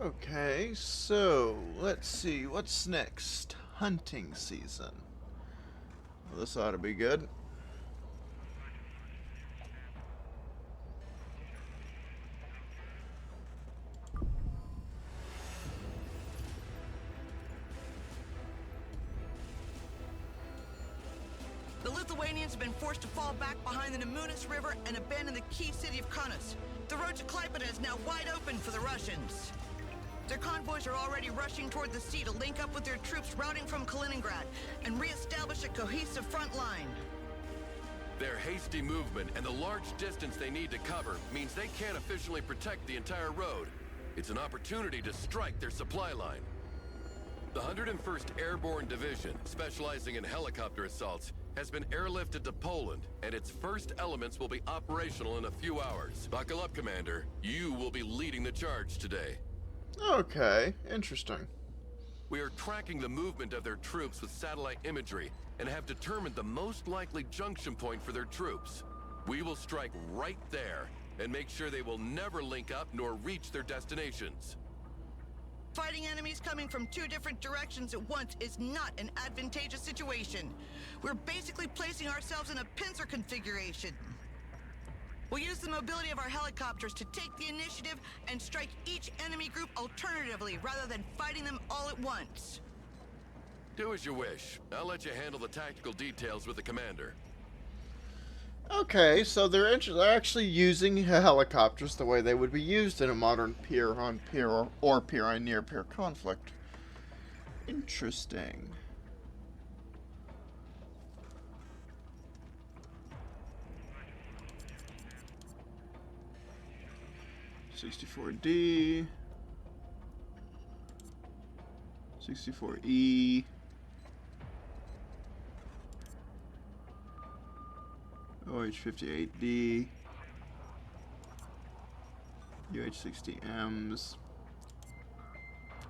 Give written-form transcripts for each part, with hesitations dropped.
Okay, so let's see what's next. Hunting season. Well, this ought to be good. The Lithuanians have been forced to fall back behind the Nemunas River and abandon the key city of Kaunas. The road to Klaipeda is now wide open for the Russians. Their convoys are already rushing toward the sea to link up with their troops routing from Kaliningrad and re-establish a cohesive front line. Their hasty movement and the large distance they need to cover means they can't officially protect the entire road. It's an opportunity to strike their supply line. The 101st Airborne Division, specializing in helicopter assaults, has been airlifted to Poland, and its first elements will be operational in a few hours. Buckle up, Commander. You will be leading the charge today. Okay, interesting. We are tracking the movement of their troops with satellite imagery and have determined the most likely junction point for their troops. We will strike right there and make sure they will never link up nor reach their destinations. Fighting enemies coming from two different directions at once is not an advantageous situation. We're basically placing ourselves in a pincer configuration. We'll use the mobility of our helicopters to take the initiative and strike each enemy group alternatively rather than fighting them all at once. Do as you wish. I'll let you handle the tactical details with the commander. Okay, so they're actually using helicopters the way they would be used in a modern peer-on-peer or peer-on-near-peer conflict. Interesting. $64D, 64E. OH-58D, UH-60Ms,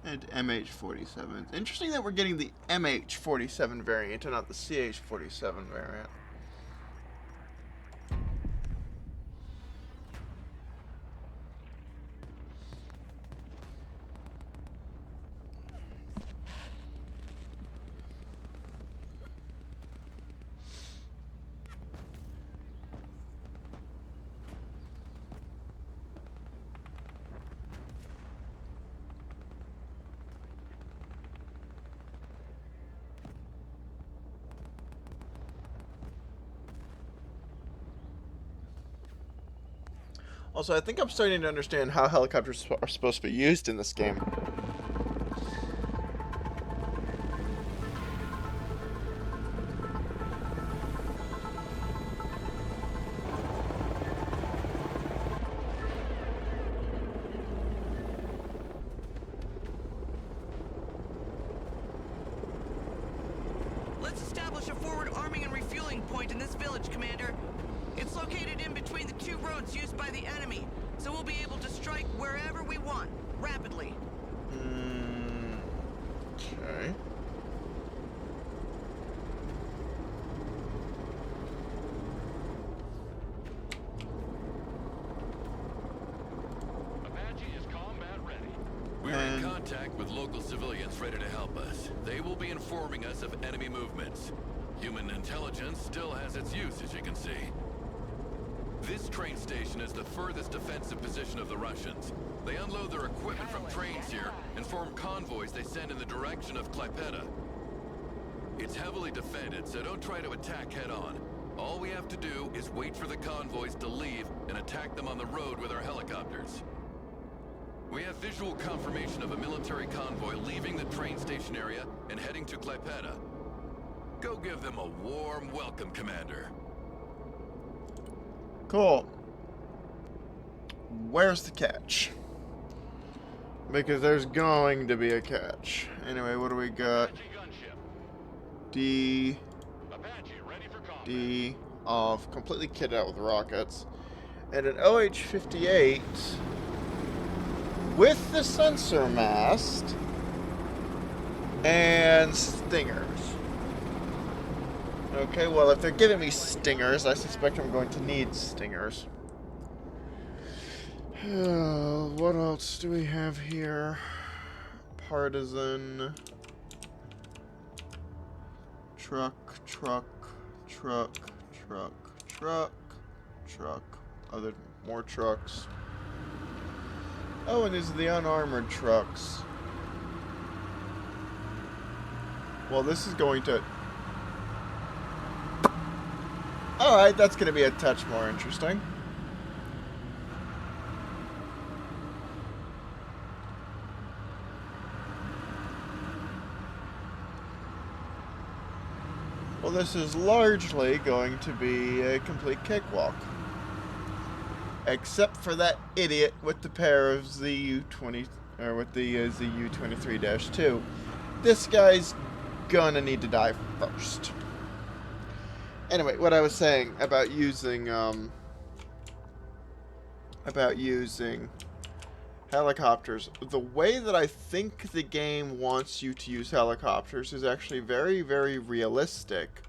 and MH-47. Interesting that we're getting the MH-47 variant and not the CH-47 variant. Also, I think I'm starting to understand how helicopters are supposed to be used in this game. Let's establish a forward arming and refueling point in this village, Commander. It's located in between the two roads used by the enemy, so we'll be able to strike wherever we want, rapidly. Okay. Apache is combat ready. We're in contact with local civilians ready to help us. They will be informing us of enemy movements. Human intelligence still has its use, as you can see. This train station is the furthest defensive position of the Russians. They unload their equipment from trains here and form convoys they send in the direction of Klaipeda. It's heavily defended, so don't try to attack head-on. All we have to do is wait for the convoys to leave and attack them on the road with our helicopters. We have visual confirmation of a military convoy leaving the train station area and heading to Klaipeda. Go give them a warm welcome, Commander. Cool. Where's the catch? Because there's going to be a catch. Anyway, what do we got? D. D. Off. Completely kitted out with rockets. And an OH-58 with the sensor mast and stingers. Okay, well, if they're giving me stingers, I suspect I'm going to need stingers. What else do we have here? Partisan. Truck. More trucks. Oh, and these are the unarmored trucks. Well, this is going to... Alright, that's going to be a touch more interesting. Well, this is largely going to be a complete cakewalk. Except for that idiot with the pair of ZU-20, or with the ZU-23-2. This guy's gonna need to die first. Anyway, what I was saying about using helicopters. The way that I think the game wants you to use helicopters is actually very, very realistic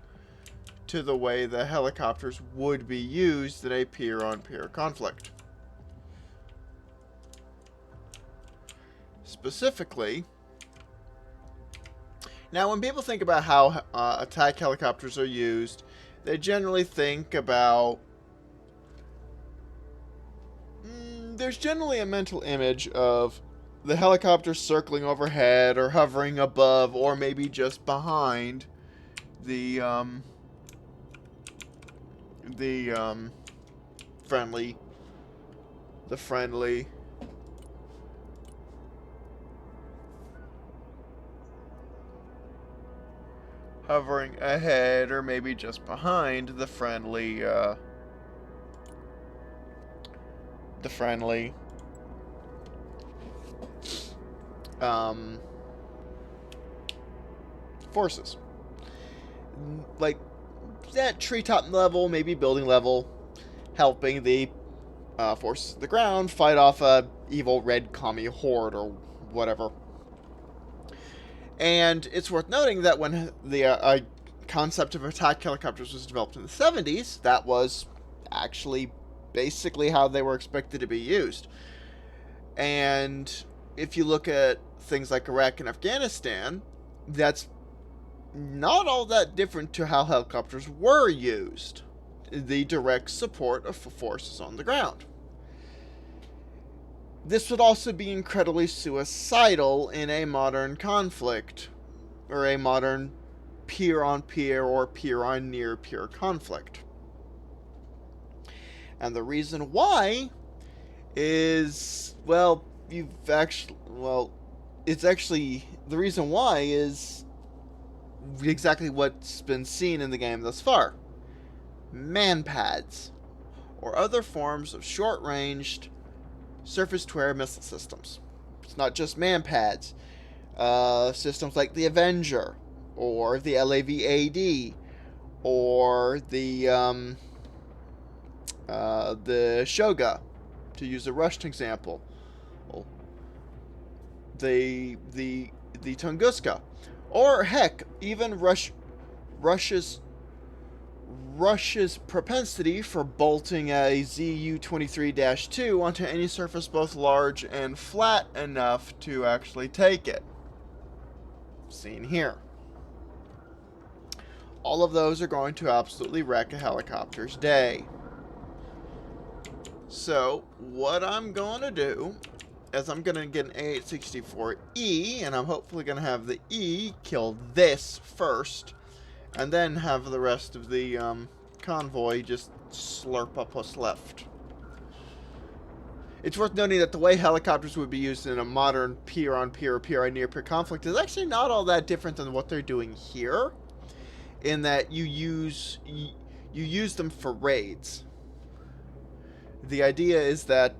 to the way the helicopters would be used in a peer-on-peer conflict. Specifically, now when people think about how attack helicopters are used, they generally think about... there's generally a mental image of the helicopter circling overhead or hovering above or maybe just behind the friendly hovering ahead or maybe just behind the friendly forces. Like at treetop level, maybe building level, helping the forces of the ground fight off a evil red commie horde or whatever. And it's worth noting that when the concept of attack helicopters was developed in the 70s, that was actually basically how they were expected to be used. And if you look at things like Iraq and Afghanistan, that's not all that different to how helicopters were used. The direct support of forces on the ground. This would also be incredibly suicidal in a modern conflict, or a modern peer-on-peer or peer-on-near-peer conflict. And the reason why is, well, the reason why is exactly what's been seen in the game thus far. Man-pads, or other forms of short-ranged surface-to-air missile systems. It's not just man-pads. Systems like the Avenger, or the LAV-AD, or the Shoga, to use a Russian example. The Tunguska, or heck, even Russia's propensity for bolting a ZU-23-2 onto any surface both large and flat enough to actually take it. Seen here. All of those are going to absolutely wreck a helicopter's day. So, what I'm going to do is I'm going to get an AH-64E, and I'm hopefully going to have the E kill this first, and then have the rest of the convoy just slurp up what's left. It's worth noting that the way helicopters would be used in a modern peer-on-peer or peer-on-near-peer conflict is actually not all that different than what they're doing here, in that you use them for raids. The idea is that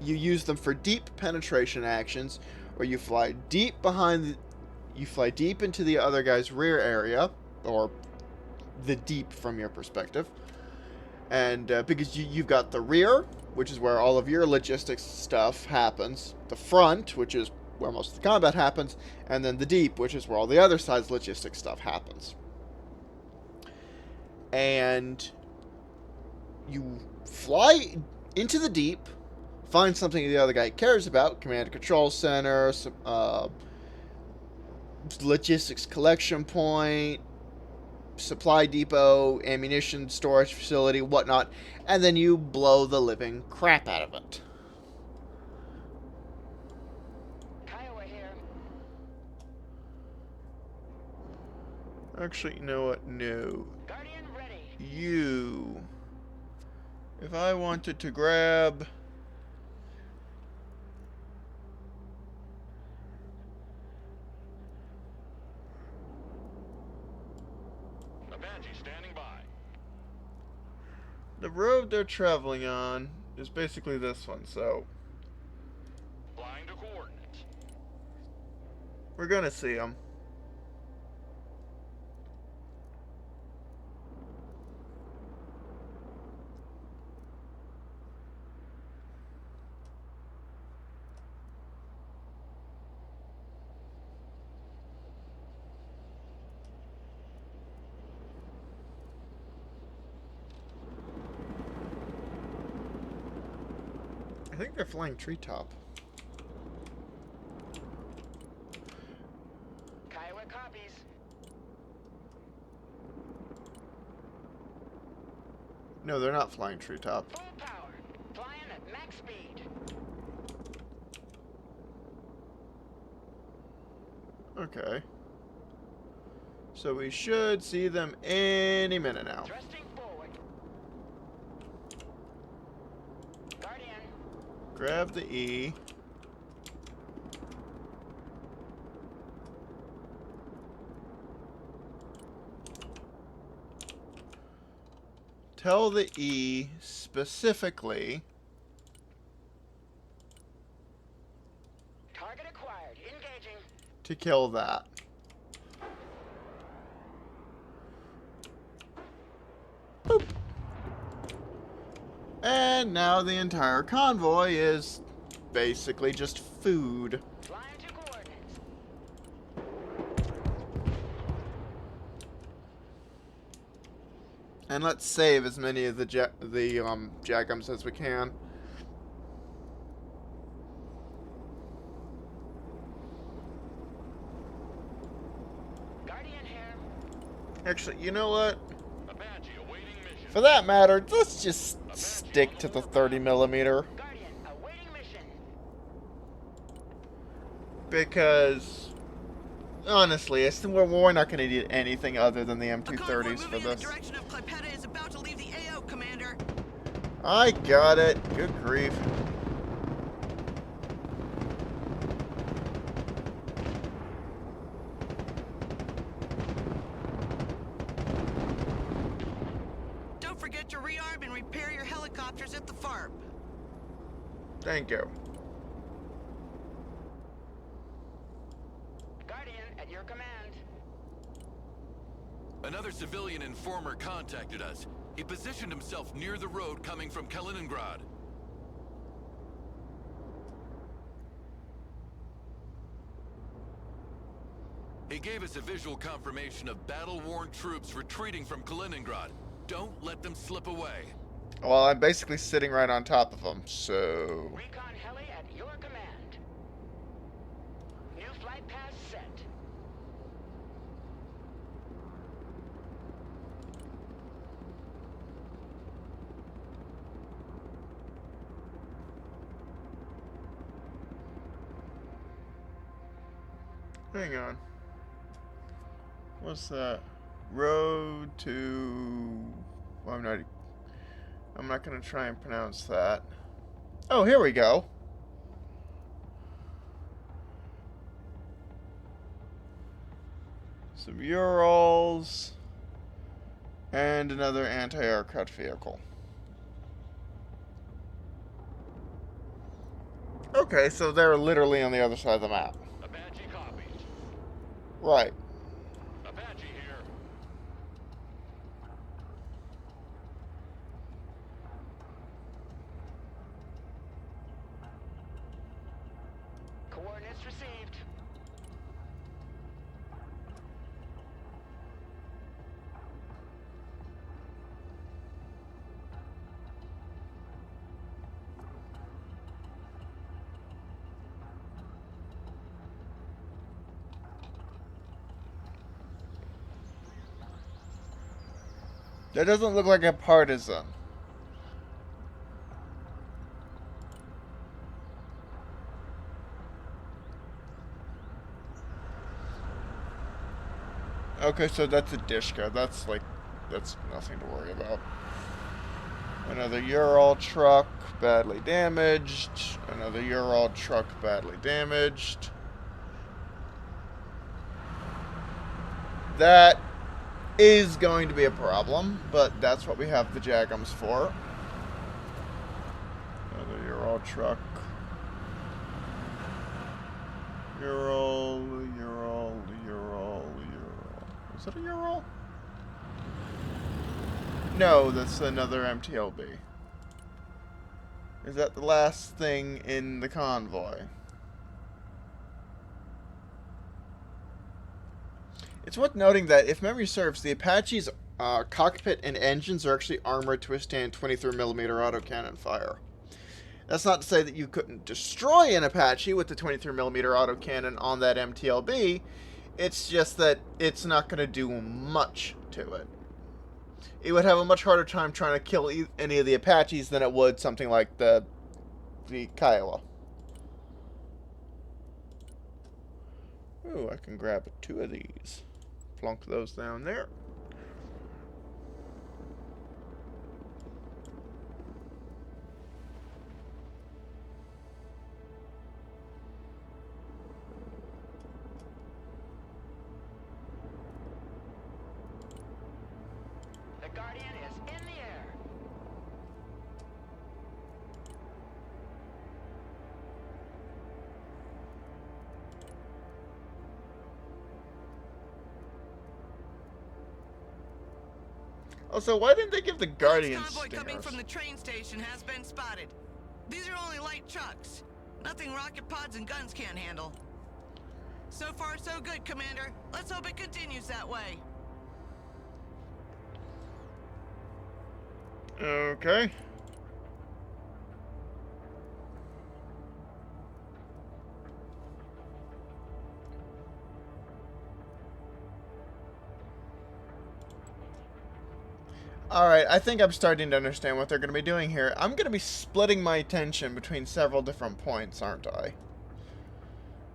you use them for deep penetration actions, where you fly deep into the other guy's rear area, or the deep from your perspective, and because you've got the rear, which is where all of your logistics stuff happens, the front, which is where most of the combat happens, and then the deep, which is where all the other side's logistics stuff happens. And you fly into the deep, find something the other guy cares about, command and control center, logistics collection point, supply depot, ammunition storage facility, whatnot, and then you blow the living crap out of it. Kiowa here. Actually, you know what? No. Guardian ready. You. If I wanted to grab... Apache standing by. The road they're traveling on is basically this one, so Flying to coordinates. we're gonna see them. I think they're flying treetop. Kiowa copies. No, they're not flying treetop. Full power. Flying at max speed. Okay. So we should see them any minute now. Thrusting forward. Guardian. Grab the E. Tell the E specifically Target acquired. Engaging. to kill that. Boop. And now the entire convoy is basically just food. Flying to coordinates. And let's save as many of the Jagums as we can. Guardian here. Actually, you know what? Apache awaiting mission. For that matter, let's just stick to the 30mm. Guardian awaiting mission. Because, honestly, we're not going to need anything other than the A convoy M230s moving for in the this. direction of Klaipeda is about to leave the AO, Commander. I got it. Good grief. Don't forget to rearm and repair your helicopters at the farm. Thank you. Guardian at your command. Another civilian informer contacted us. He positioned himself near the road coming from Kaliningrad. He gave us a visual confirmation of battle-worn troops retreating from Kaliningrad. Don't let them slip away. Well, I'm basically sitting right on top of them, so... Recon heli at your command. New flight path set. Hang on. What's that? Road to... Well, I'm not going to try and pronounce that. Oh, here we go. Some Urals. And another anti-aircraft vehicle. Okay, so they're literally on the other side of the map. Apache copies. Right. Apache here. Coordinates received. That doesn't look like a partisan. Okay, so that's a Dishka. That's nothing to worry about. Another Ural truck, badly damaged. Another Ural truck, badly damaged. That is going to be a problem, but that's what we have the Jagums for. Another Ural truck. Ural. Is that a Ural? No, that's another MTLB. Is that the last thing in the convoy? It's worth noting that, if memory serves, the Apache's cockpit and engines are actually armored to withstand 23mm autocannon fire. That's not to say that you couldn't destroy an Apache with the 23mm autocannon on that MTLB. It's just that it's not going to do much to it. It would have a much harder time trying to kill any of the Apaches than it would something like the Kiowa. Ooh, I can grab 2 of these. Plunk those down there. The Guardian is in the air. Also, why didn't they give the Guardian Convoy coming stingers? from the train station has been spotted. These are only light trucks. Nothing rocket pods and guns can't handle. So far, so good, Commander. Let's hope it continues that way. Okay. Alright, I think I'm starting to understand what they're going to be doing here. I'm going to be splitting my attention between several different points, aren't I?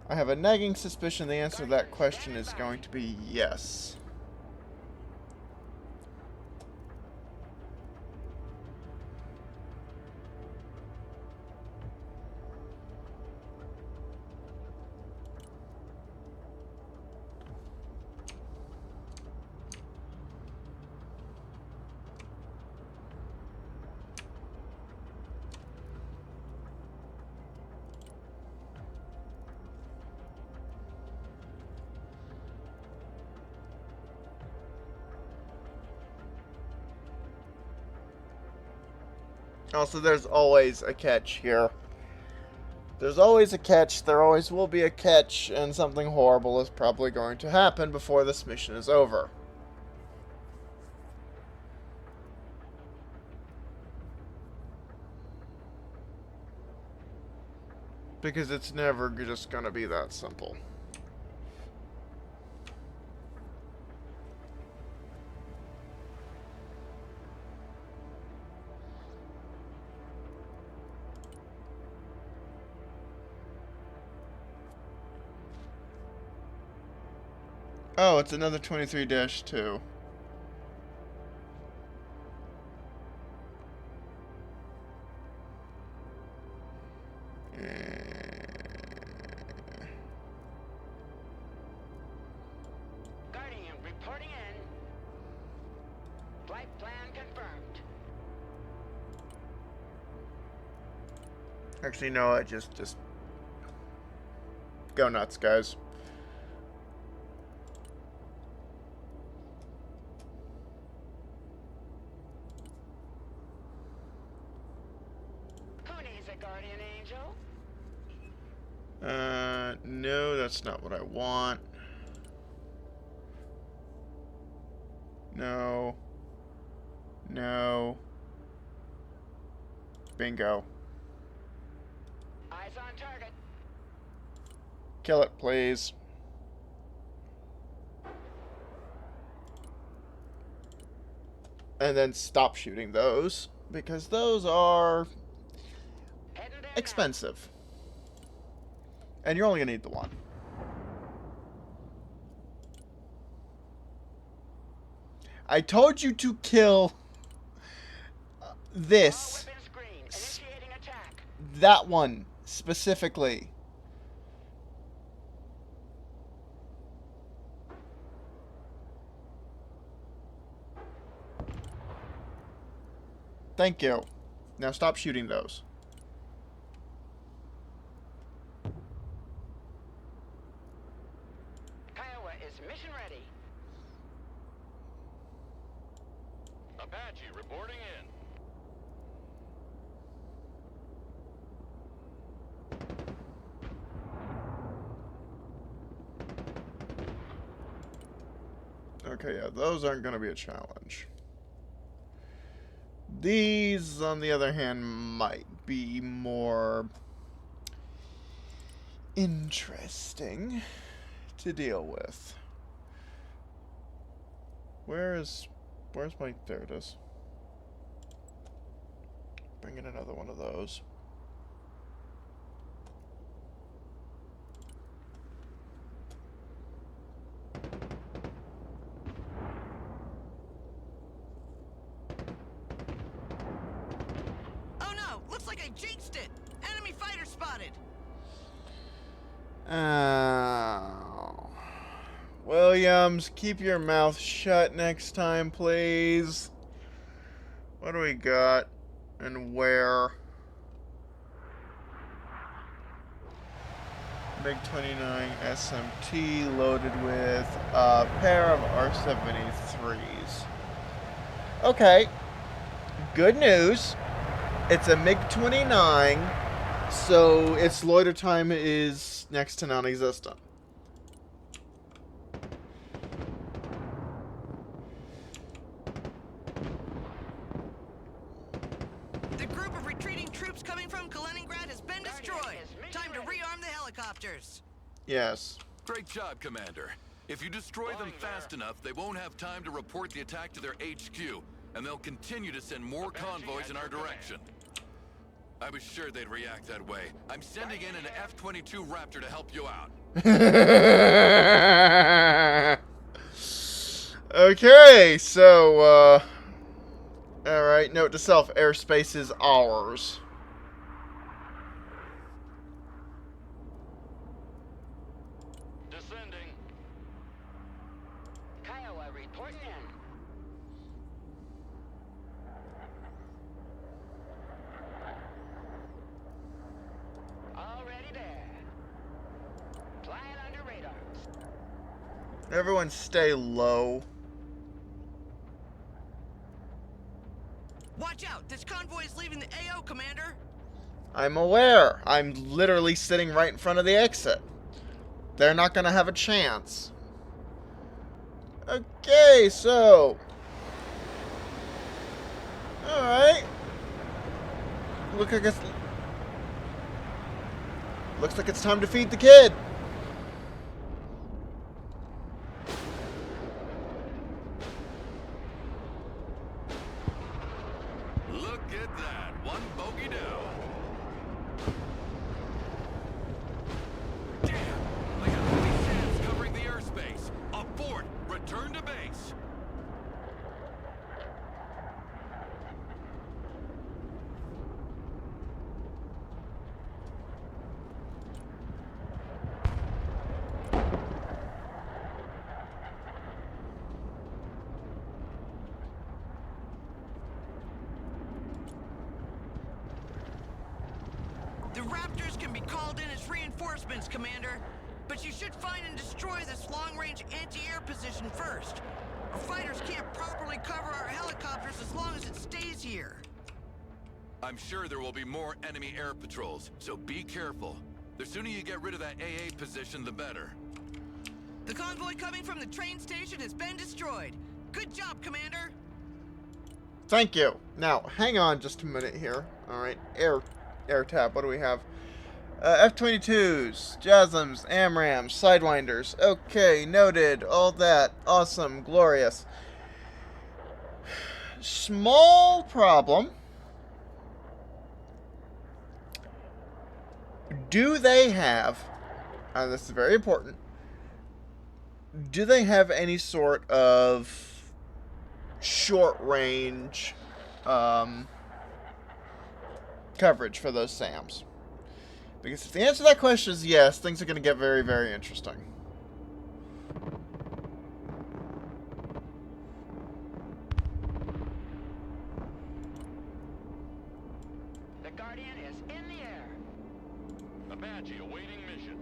I have a nagging suspicion the answer to that question is going to be yes. Also, there's always a catch here. There's always a catch, there always will be a catch, and something horrible is probably going to happen before this mission is over. Because it's never just gonna be that simple. Oh, it's another 23-2. Guardian reporting in. Flight plan confirmed. Actually, no, I just go nuts, guys. Who needs a Guardian Angel? No, that's not what I want. No. No. Bingo. Eyes on target. Kill it, please. And then stop shooting those, because those are Heading there now. expensive. And you're only going to need the one. I told you to kill this. All weapons green. Initiating attack. That one, specifically. Thank you. Now stop shooting those. Kiowa is mission ready. Apache reporting in. Okay, yeah, those aren't going to be a challenge. These, on the other hand, might be more interesting to deal with. Where's my... There it is. Bring in another one of those. Oh no! Looks like I jinxed it! Enemy fighter spotted! Oh. Williams, keep your mouth shut next time, please. What do we got? And where? MiG-29 SMT loaded with a pair of R-73s. Okay. Good news. It's a MiG-29, so its loiter time is next to non-existent. The group of retreating troops coming from Kaliningrad has been destroyed. Time to rearm the helicopters. Yes. Great job, Commander. If you destroy them fast enough, they won't have time to report the attack to their HQ, and they'll continue to send more convoys in our direction. I was sure they'd react that way. I'm sending in an F-22 Raptor to help you out. Okay, so, alright, note to self, airspace is ours. Descending. Kiowa reporting in. Already there. Flying under radars. Everyone stay low. Watch out! This convoy is leaving the AO, Commander! I'm aware. I'm literally sitting right in front of the exit. They're not gonna have a chance. Okay, so... Alright. Looks like it's time to feed the kid. Look at that. One bogey down. Damn! They got heavy sands covering the airspace. Abort! Return to base. The Raptors can be called in as reinforcements, Commander. But you should find and destroy this long-range anti-air position first. Our fighters can't properly cover our helicopters as long as it stays here. I'm sure there will be more enemy air patrols, so be careful. The sooner you get rid of that AA position, the better. The convoy coming from the train station has been destroyed. Good job, Commander! Thank you. Now, hang on just a minute here. Alright, air tab. What do we have? F-22s, JASSMs, AMRAAMs, Sidewinders. Okay, noted. All that. Awesome. Glorious. Small problem. Do they have, and this is very important, do they have any sort of short range coverage for those SAMs? Because if the answer to that question is yes, things are going to get very, very interesting. The Guardian is in the air. Apache awaiting mission.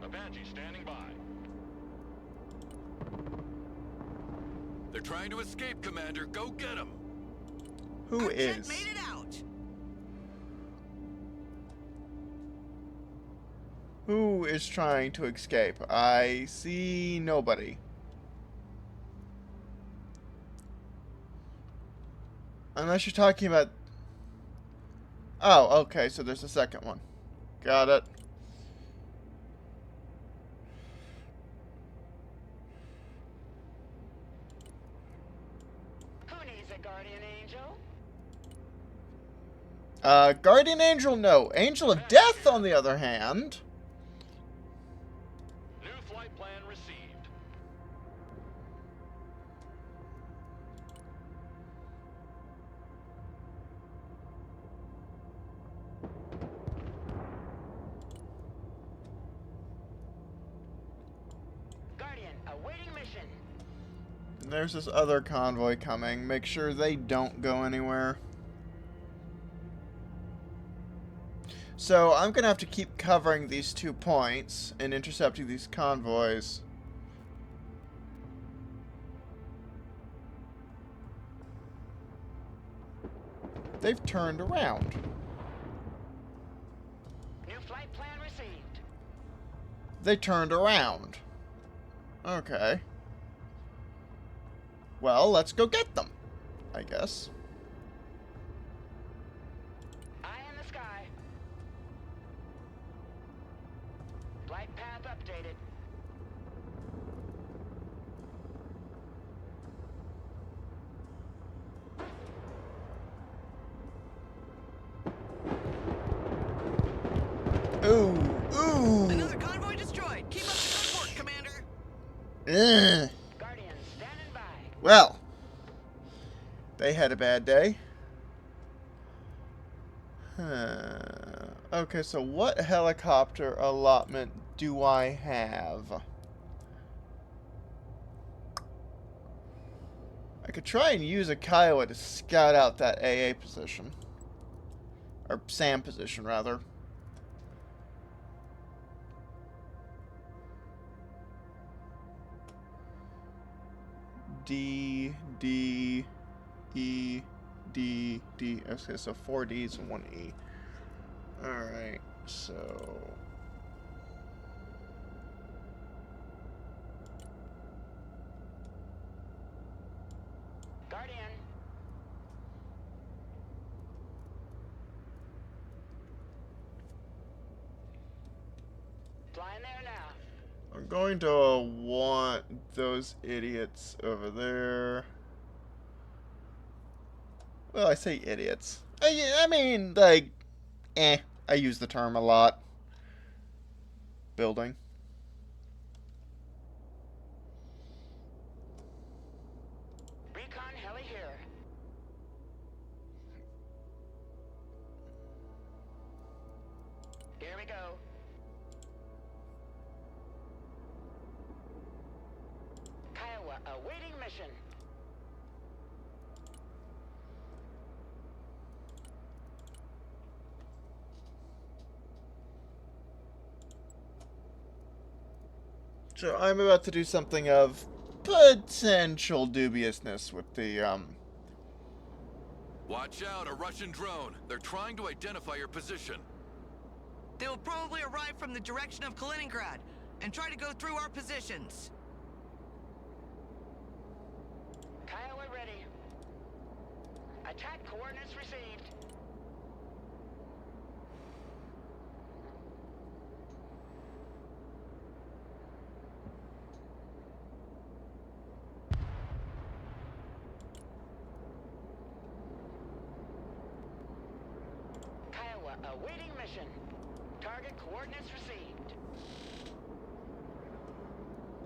Apache standing by. They're trying to escape, Commander. Go get them. Who Our jet is? made it out. Who is trying to escape? I see nobody. Unless you're talking about... Oh, okay, so there's a second one. Got it. Who needs a Guardian Angel? Guardian Angel, no. Angel of Death, on the other hand. New flight plan received. Guardian awaiting mission. There's this other convoy coming. Make sure they don't go anywhere. So I'm going to have to keep covering these 2 points and intercepting these convoys. They've turned around. New flight plan received. They turned around. Okay. Well, let's go get them, I guess. Eye in the sky. Flight path updated. Ooh, ooh. Another convoy destroyed. Keep up the good work, Commander. Ugh. Guardian standing by. Well, they had a bad day. Okay, so what helicopter allotment do I have? I could try and use a Kiowa to scout out that AA position. Or SAM position, rather. D, D, E, D, D. Okay, so 4 Ds and 1 E. Alright, so... Guardian. Flying there now. I'm going to want those idiots over there. Well, I say idiots. I mean, like, I use the term a lot. Building. Recon heli here. Here we go. Kiowa awaiting mission. So I'm about to do something of potential dubiousness with the, Watch out, a Russian drone. They're trying to identify your position. They will probably arrive from the direction of Kaliningrad and try to go through our positions. Kiowa ready. Attack coordinates received. awaiting mission. Target coordinates received.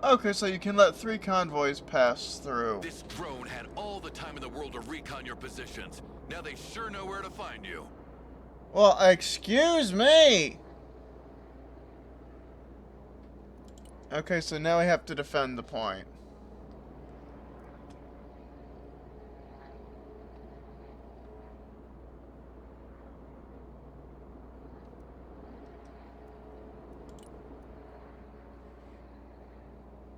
Okay, so you can let 3 convoys pass through. This drone had all the time in the world to recon your positions. Now they sure know where to find you. Well, excuse me! Okay, so now we have to defend the point.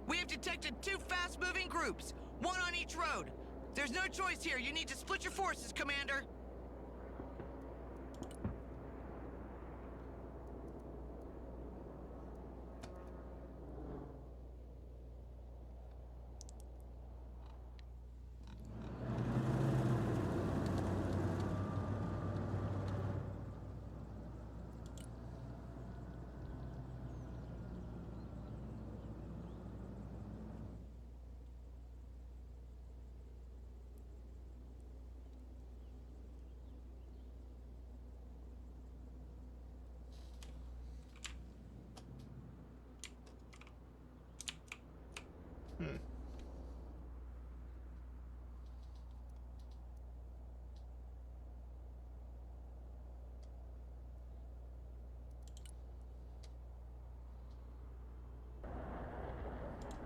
We have detected 2 fast-moving groups, 1 on each road. There's no choice here. You need to split your forces, Commander.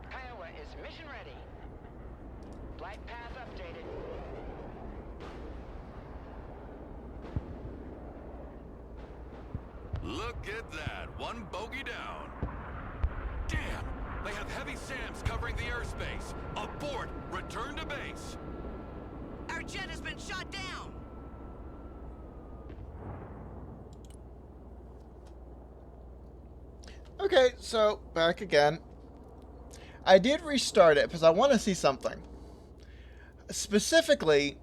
Kiowa is mission ready. Flight path updated. Look at that. 1 bogey down. Damn! They have heavy SAMs covering the airspace. Abort! Return to base! Our jet has been shot down. Okay, so back again. I did restart it because I want to see something. Specifically,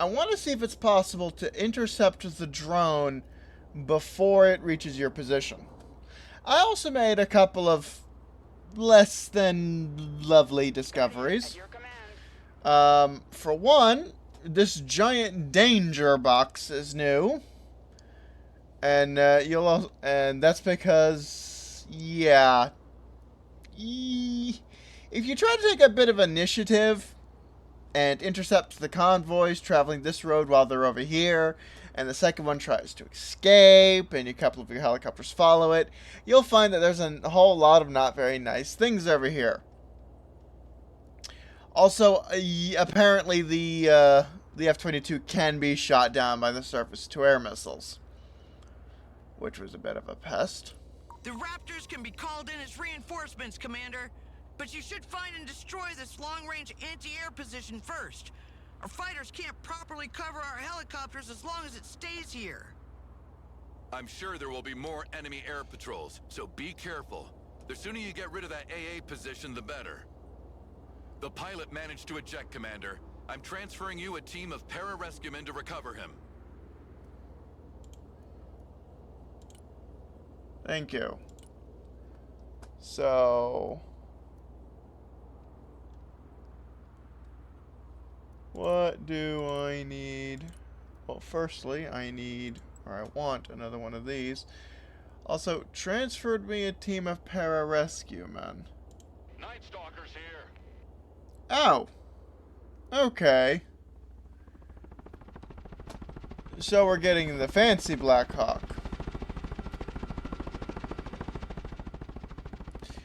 I want to see if it's possible to intercept the drone before it reaches your position. I also made a couple of less than lovely At discoveries. your command. For one, this giant danger box is new. And and that's because, yeah, if you try to take a bit of initiative and intercept the convoys traveling this road while they're over here, and the second one tries to escape, and a couple of your helicopters follow it, you'll find that there's a whole lot of not very nice things over here. Also, apparently the F-22 can be shot down by the surface-to-air missiles, which was a bit of a pest. The Raptors can be called in as reinforcements, Commander. But you should find and destroy this long-range anti-air position first. Our fighters can't properly cover our helicopters as long as it stays here. I'm sure there will be more enemy air patrols, so be careful. The sooner you get rid of that AA position, the better. The pilot managed to eject, Commander. I'm transferring you a team of para-rescuemen to recover him. Thank you. So, what do I need? Well, firstly, I want another one of these. Also, transferred me a team of para-rescue men. Night Stalkers here. Oh. Okay. So we're getting the fancy Black Hawk.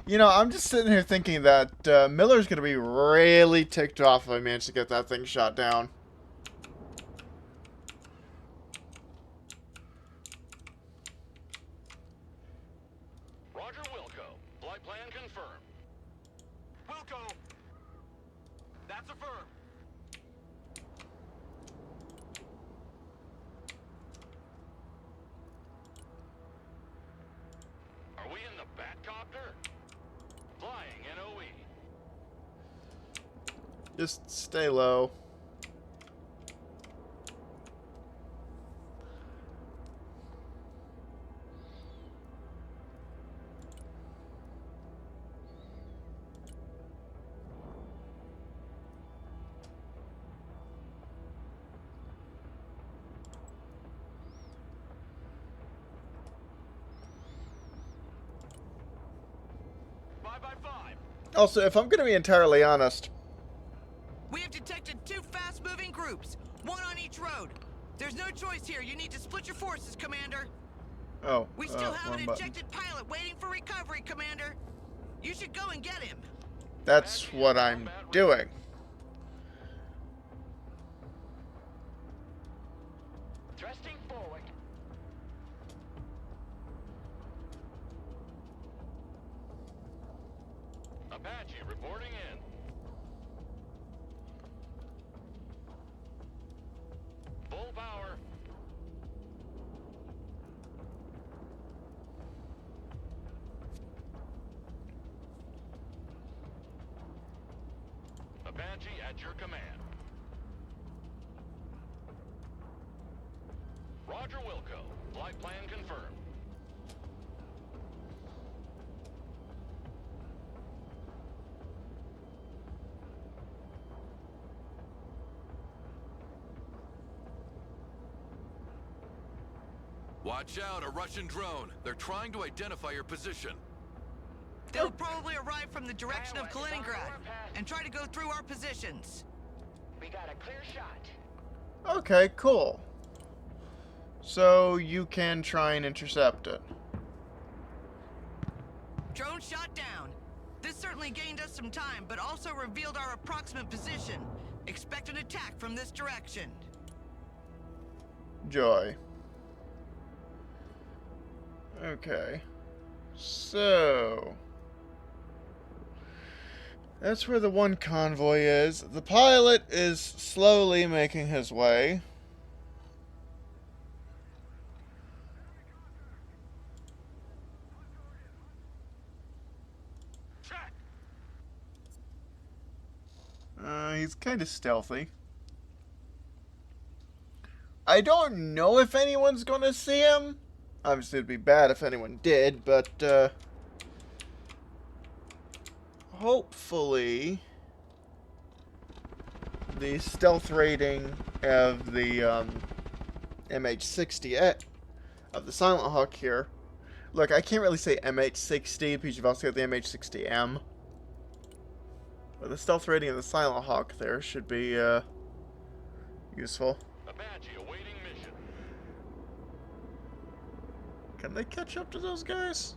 You know, I'm just sitting here thinking that Miller's going to be really ticked off if I manage to get that thing shot down. Roger, Wilco. Flight plan confirmed. Wilco! That's affirmed. Are we in the Batcopter? Flying NOE. Just stay low. Also, if I'm going to be entirely honest, We have detected 2 fast-moving groups, one on each road. There's no choice here. You need to split your forces, Commander. oh, We still have wrong an button. ejected pilot waiting for recovery, Commander. You should go and get him. That's what I'm doing. Thrusting forward. Apache reporting in. Full power. Apache at your command. Roger Wilco. Flight plan confirmed. Watch out, a Russian drone. They're trying to identify your position. They'll probably arrive from the direction of Kaliningrad and try to go through our positions. We got a clear shot. Okay, cool. So you can try and intercept it. Drone shot down. This certainly gained us some time, but also revealed our approximate position. Expect an attack from this direction. Joy. Okay. So... that's where the one convoy is. The pilot is slowly making his way. Check. He's kind of stealthy. I don't know if anyone's gonna see him. Obviously, it'd be bad if anyone did, but, hopefully, the stealth rating of the, MH60, of the Silent Hawk here. Look, I can't really say MH60 because you've also got the MH60M. But the stealth rating of the Silent Hawk there should be, useful. Apache awaiting mission. Can they catch up to those guys?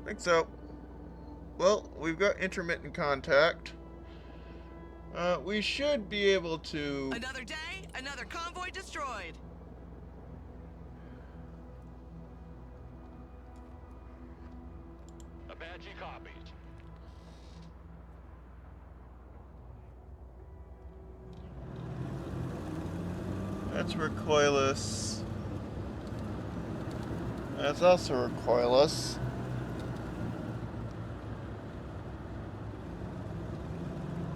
I think so. Well, we've got intermittent contact. We should be able to... Another day, another convoy destroyed. Apache copies. That's recoilless. That's also recoilless.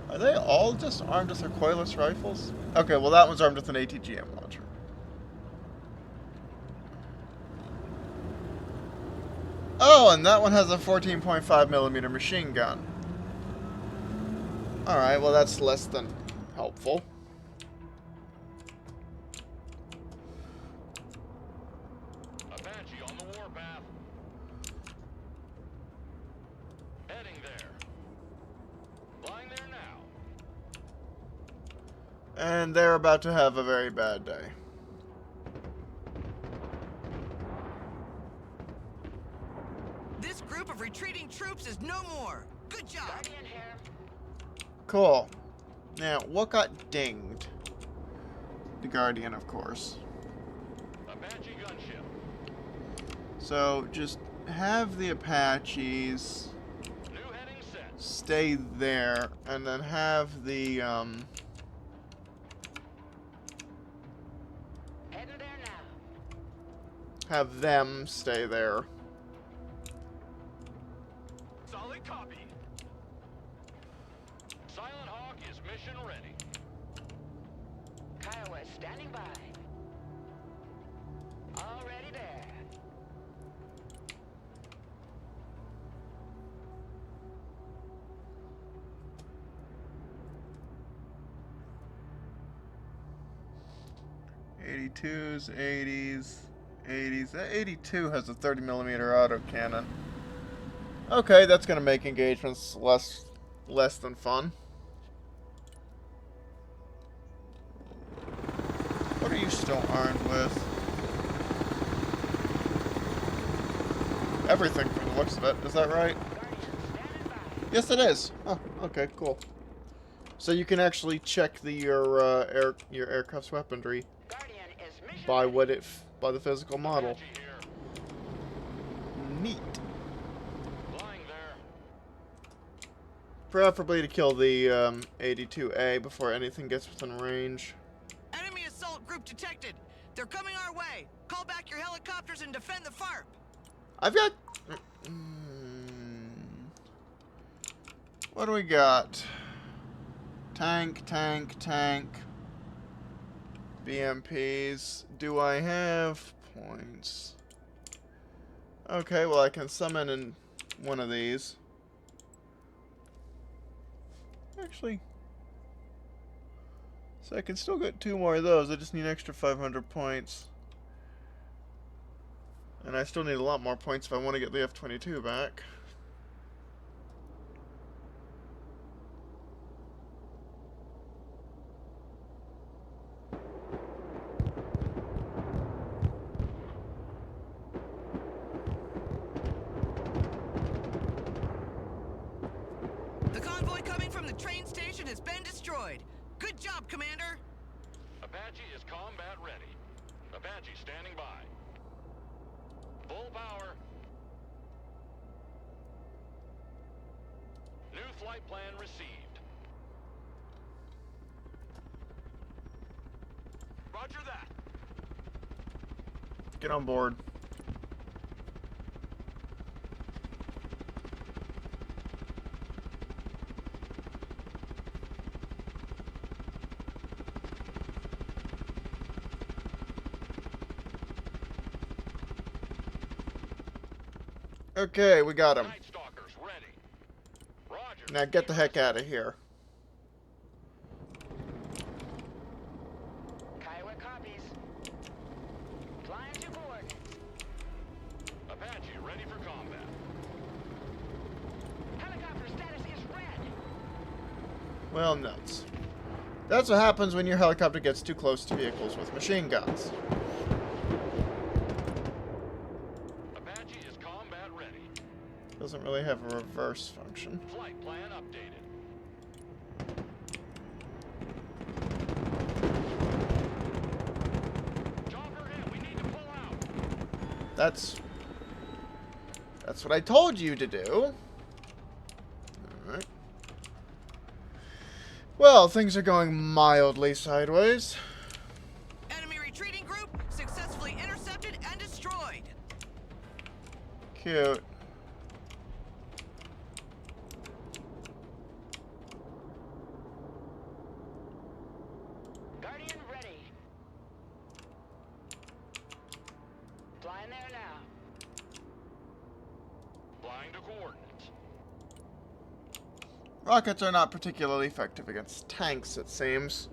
Are they all just armed with recoilless rifles? Okay, well that one's armed with an ATGM launcher. Oh, and that one has a 14.5mm machine gun. Alright, well that's less than helpful. Apache on the warpath. Heading there. Flying there now. And they're about to have a very bad day. This group of retreating troops is no more. Good job. Guardian here. Cool. Now, what got dinged? The Guardian, of course. Apache gunship. So, just have the Apaches New heading set. stay there, and then have the, Heading there now. have them stay there. Solid copy. Silent Hawk is mission ready. Kiowa standing by. Already there. '82s, '80s, 80s. That 82 has a 30mm autocannon. Okay, that's gonna make engagements less than fun. What are you still armed with? Everything from the looks of it. Is that right? Yes, it is. Oh, okay, cool. So you can actually check your aircraft's weaponry Guardian is mission by ready. by the physical model. Apache here. Neat. Flying there. Preferably to kill the 82A before anything gets within range. Enemy assault group detected. They're coming our way. Call back your helicopters and defend the FARP. I've got... What do we got? Tank. BMPs. Do I have points? Okay, well I can summon in one of these. Actually... So I can still get 2 more of those. I just need an extra 500 points. And I still need a lot more points if I want to get the F-22 back. The convoy coming from the train station has been destroyed. Good job, Commander. Apache is combat ready. Apache standing by. Full power. New flight plan received. Roger that. Get on board. Okay, we got him. Night Stalkers ready. Roger. Now get the heck out of here. Kiowa copies. Flying to coordinates. Apache ready for combat. Helicopter status is red. Well, nuts. That's what happens when your helicopter gets too close to vehicles with machine guns. Apache is combat ready. Doesn't really have a reverse function. Flight plan updated. Chopper in. We need to pull out. That's what I told you to do. Alright. Well, things are going mildly sideways. Enemy retreating group successfully intercepted and destroyed. Cute. Guardian ready. Flying there now. Flying to coordinates. Rockets are not particularly effective against tanks, it seems.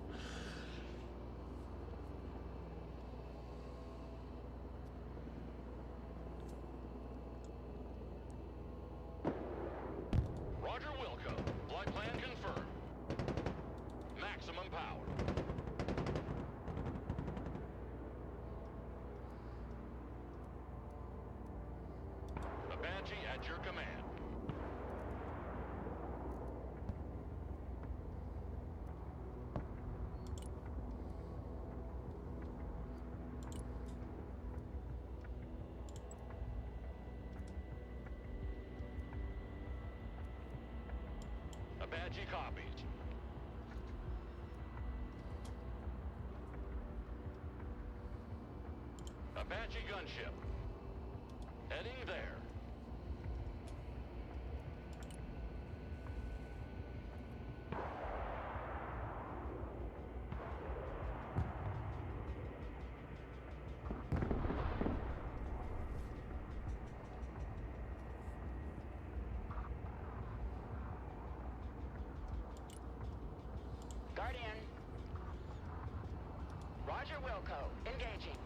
Roger Wilco. Flight plan confirmed. Maximum power. Apache at your command. Apache copies. Apache gunship. Heading there. Guardian. Roger Wilco. Engaging.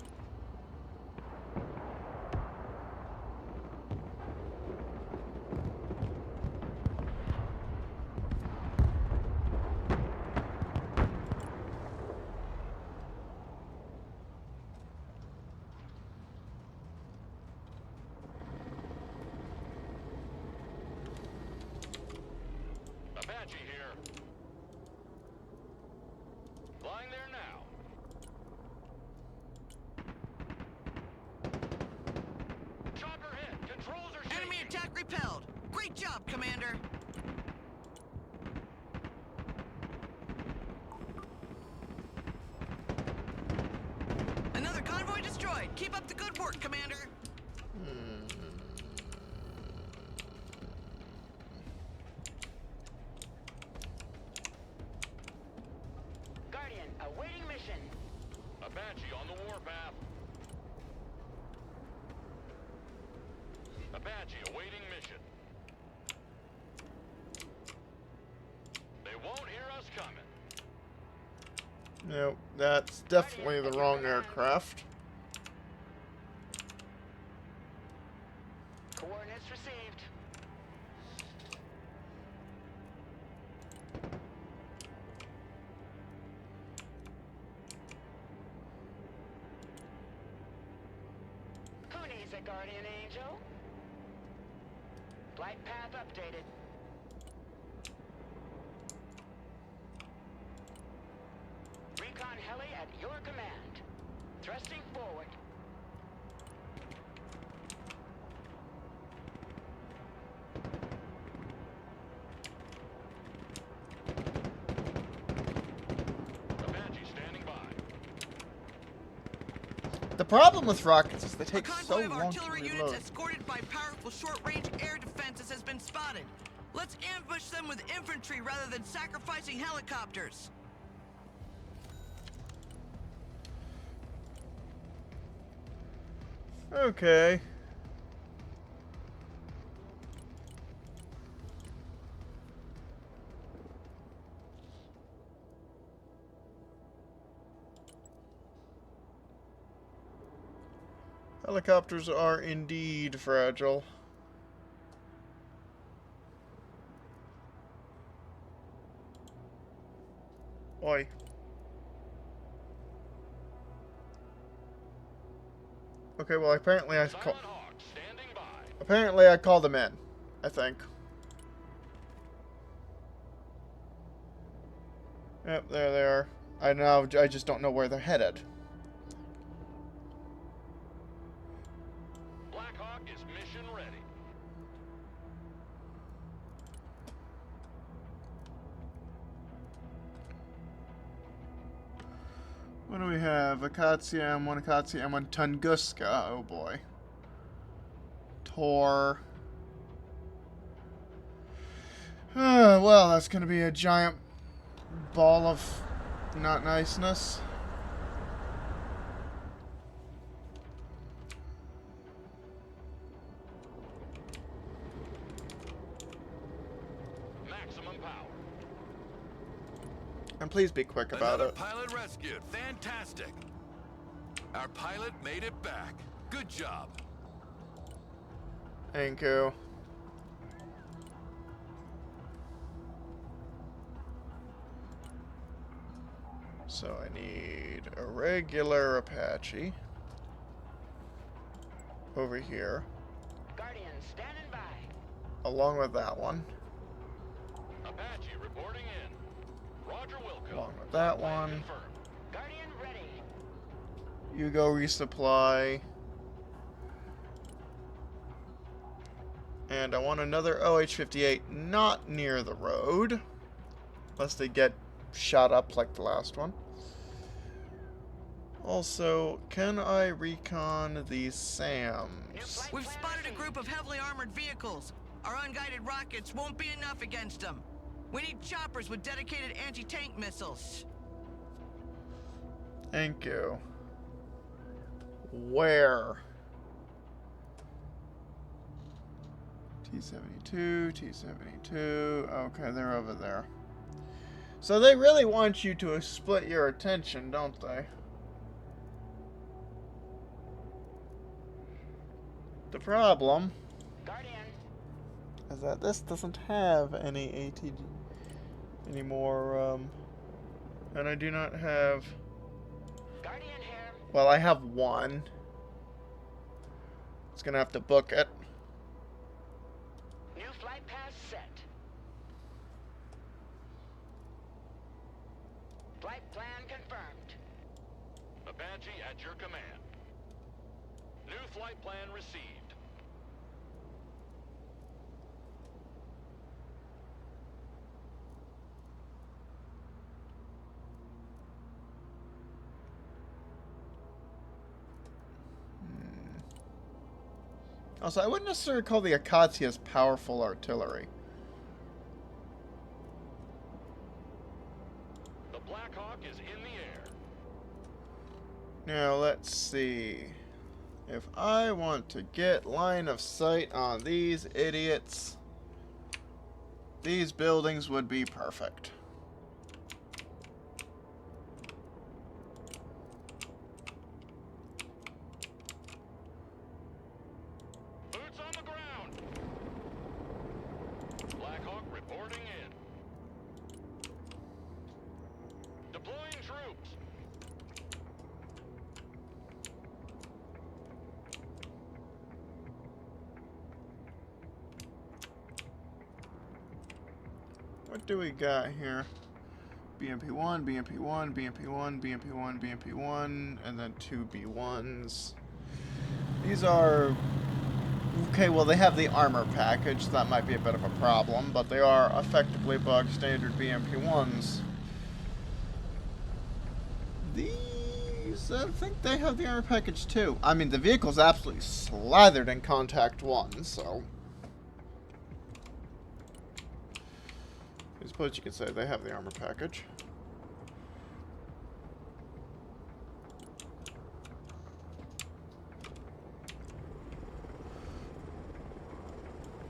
job, Commander. Another convoy destroyed. Keep up the good work, Commander. Guardian, awaiting mission. Apache on the warpath. Apache awaiting mission. They won't hear us coming. No, that's definitely the wrong aircraft. Coordinates received. Who needs a guardian angel? Flight path updated. Recon heli at your command. Thrusting forward. Apache standing by. The problem with rockets is they A take so convoy of long to artillery units reload. escorted by powerful short-range air defenses has been spotted. Let's ambush them with infantry rather than sacrificing helicopters. Okay. Helicopters are indeed fragile. Oi. Okay, well apparently I Silent Hawk standing by. apparently I called them in, I think. Yep, there they are. I just don't know where they're headed. Black Hawk is mission ready. What do we have? Akatsuya M1, Akatsuya M1, Tunguska. Oh boy. Tor. Well, that's gonna be a giant ball of not niceness. Maximum power. And please be quick about Another it. pilot rescued. Fantastic. Our pilot made it back. Good job. Thank you. So I need a regular Apache over here, Guardian standing by. along with that one, Apache reporting in. Roger Wilco. along with that one. Confirmed. Guardian ready. You go resupply. And I want another OH-58 not near the road, lest they get shot up like the last one. Also, can I recon these SAMs? We've spotted a group of heavily armored vehicles. Our unguided rockets won't be enough against them. We need choppers with dedicated anti-tank missiles. Thank you. Where? T-72, T-72. Okay, they're over there. So they really want you to split your attention, don't they? The problem Guardian. is that this doesn't have any ATG anymore, and I do not have... Guardian here. Well, I have one. It's gonna have to book it. New flight path set. Flight plan confirmed. Apache at your command. New flight plan received. Also, I wouldn't necessarily call the Akatsias powerful artillery. The Black Hawk is in the air. Now, let's see. If I want to get line of sight on these idiots, these buildings would be perfect. Boots on the ground. Black Hawk reporting in. Deploying troops. What do we got here? BMP-1, BMP-1, BMP-1, BMP-1, BMP-1, and then 2 B-1s. These are... Okay, well, they have the armor package, so that might be a bit of a problem, but they are effectively bog standard BMP-1s. These... I think they have the armor package, too. I mean, the vehicle's absolutely slathered in Contact 1, so... I suppose you could say they have the armor package.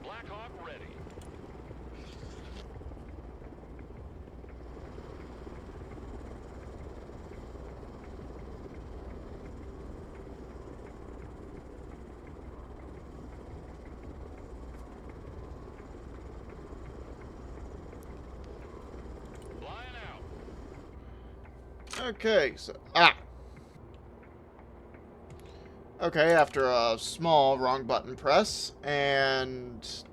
Black Hawk ready. Flying out. Okay, so... Okay, after a small wrong button press, and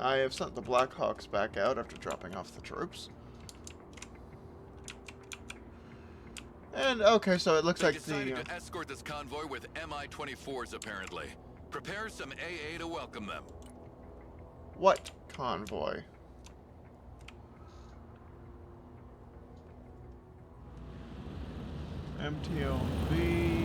I have sent the Black Hawks back out after dropping off the troops. And, okay, so it looks They like decided the... to escort this convoy with Mi-24s, apparently. Prepare some AA to welcome them. What convoy? MTLB...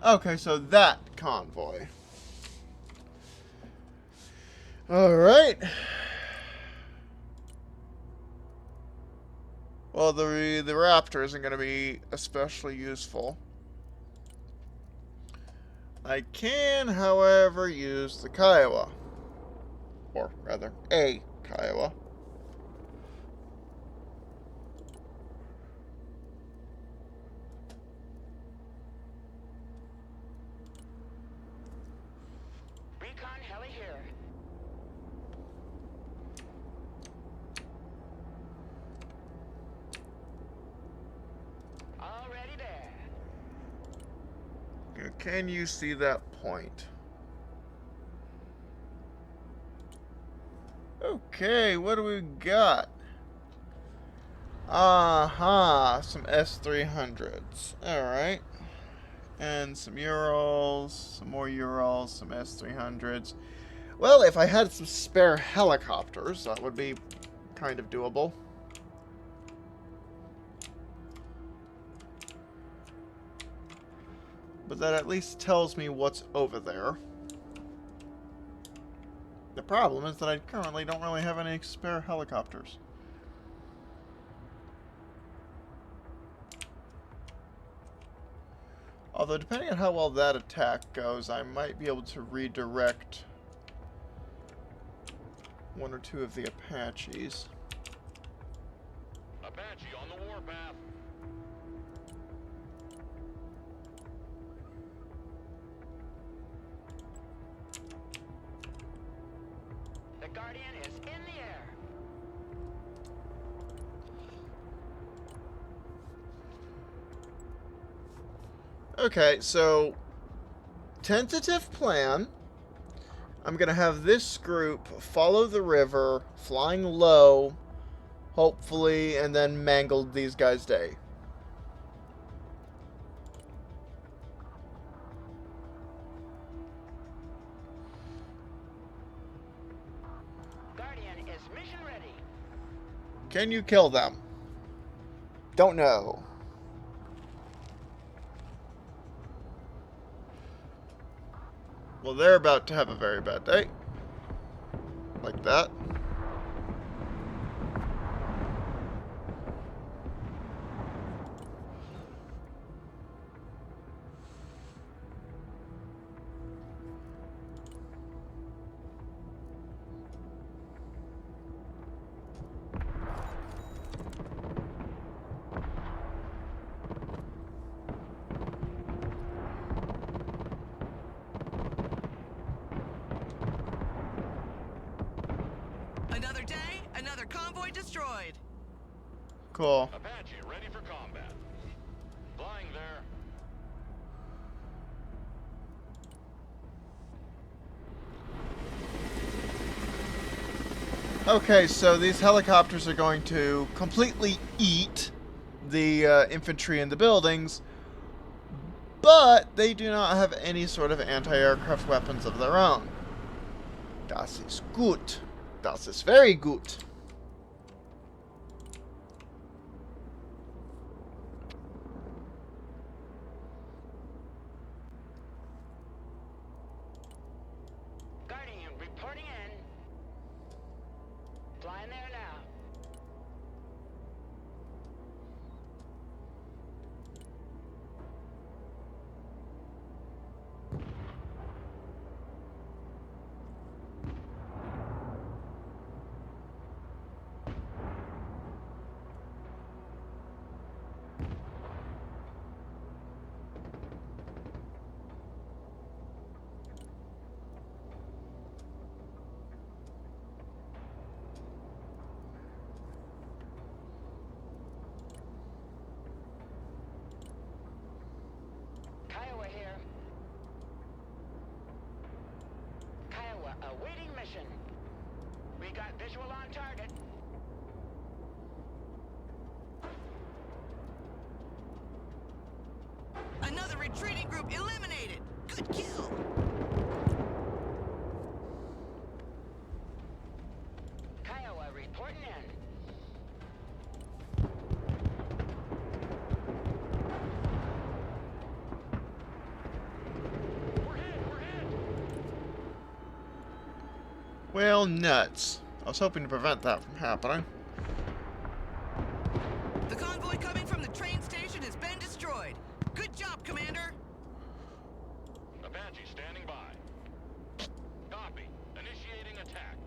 Okay, so that convoy. Alright. Well, the Raptor isn't going to be especially useful. I can, however, use the Kiowa. Or, rather, a Kiowa. Recon heli here. Already there. Can you see that point? Okay, what do we got? Some S-300s. Alright. And some Urals, some more Urals, some S-300s. Well, if I had some spare helicopters, that would be kind of doable. But that at least tells me what's over there. The problem is that I currently don't really have any spare helicopters. Although, depending on how well that attack goes, I might be able to redirect one or two of the Apaches. Apache on the warpath. The Guardian is in the air. Okay, so tentative plan. I'm going to have this group follow the river, flying low, hopefully, and then mangle these guys' day. Guardian is mission ready. Can you kill them? Don't know. Well, they're about to have a very bad day. Like that. Another day, another convoy destroyed. Cool. Apache, ready for combat. Flying there. Okay, so these helicopters are going to completely eat the infantry in the buildings, but they do not have any sort of anti-aircraft weapons of their own. Das ist gut. Das ist very gut. Guardian reporting in. Flying there now. Kiowa here. Kiowa, awaiting mission. We got visual on target. Another retreating group eliminated. Good kill. Kiowa reporting in. We're hit! Well, nuts. I was hoping to prevent that from happening. The convoy coming from the train station has been destroyed. Good job, Commander. Apache standing by. Copy. Initiating attack.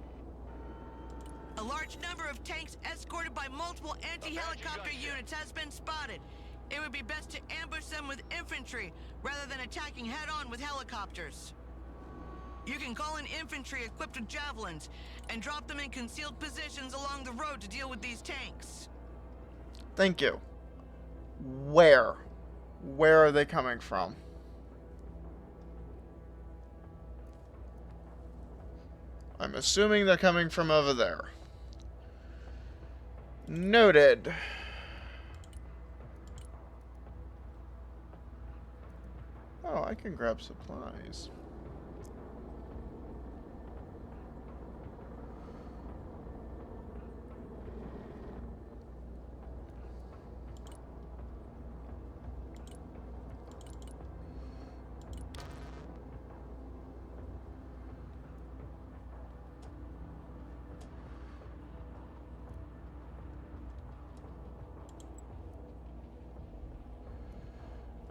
A large number of tanks escorted by multiple anti-helicopter Apache gunship. units has been spotted. It would be best to ambush them with infantry rather than attacking head-on with helicopters. You can call in infantry equipped with javelins and drop them in concealed positions along the road to deal with these tanks. Thank you. Where? Where are they coming from? I'm assuming they're coming from over there. Noted. Oh, I can grab supplies.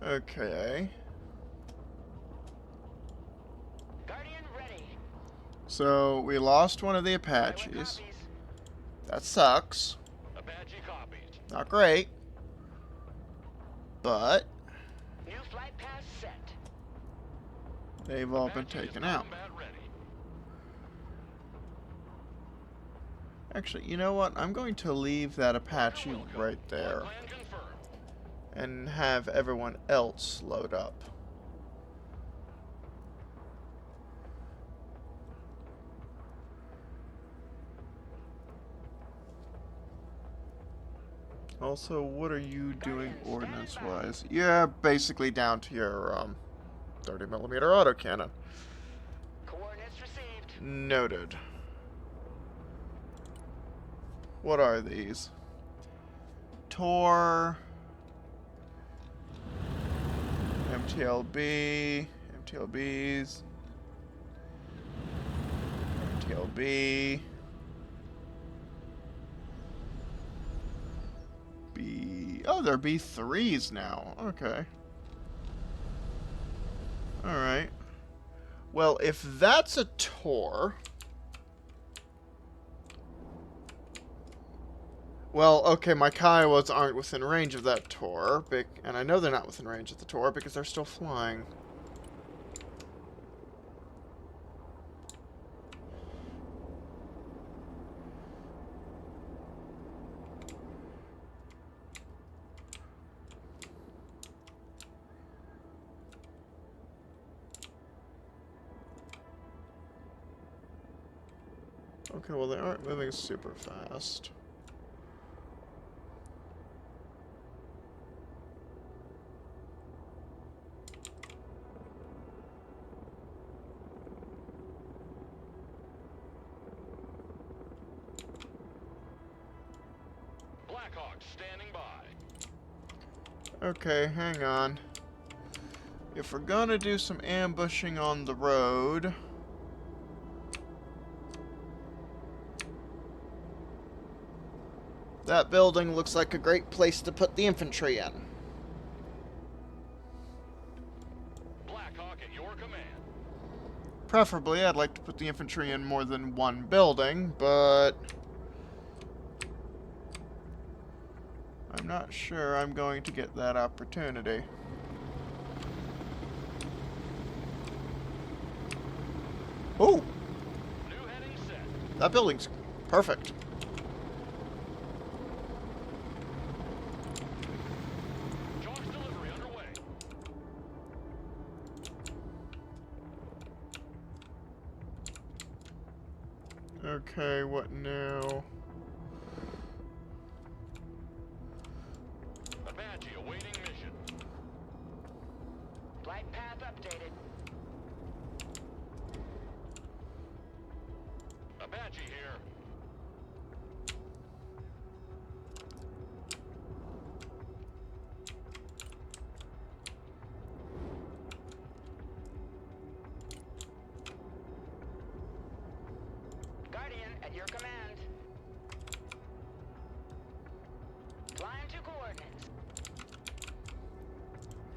Okay. Guardian ready. So, we lost one of the Kiowa Apaches. copies. That sucks. Apache copies. Not great. But, New flight path set. they've all been Apache is taken out. combat ready. Actually, you know what? I'm going to leave that Apache You're welcome. right there. Plan confirmed. And have everyone else load up. Also, what are you doing ordnance-wise? Yeah, basically down to your 30mm autocannon. Coordinates received. Noted. What are these? Tor, MTLB, MTLBs. Kill B. B. Oh, they're B3s now. Okay. Alright. Well, if that's a Tor... Well, okay, my Kiowas aren't within range of that Tor, and I know they're not within range of the Tor because they're still flying. Okay, well, they aren't moving super fast. Blackhawk standing by. Okay, hang on. If we're gonna do some ambushing on the road... That building looks like a great place to put the infantry in. Blackhawk at your command. Preferably, I'd like to put the infantry in more than one building, but... I'm not sure I'm going to get that opportunity. Oh! New heading set. That building's perfect. Chalk's delivery underway. Okay, what now? Apache awaiting mission. Flight path updated. Apache here. Guardian at your command. Flying to coordinates.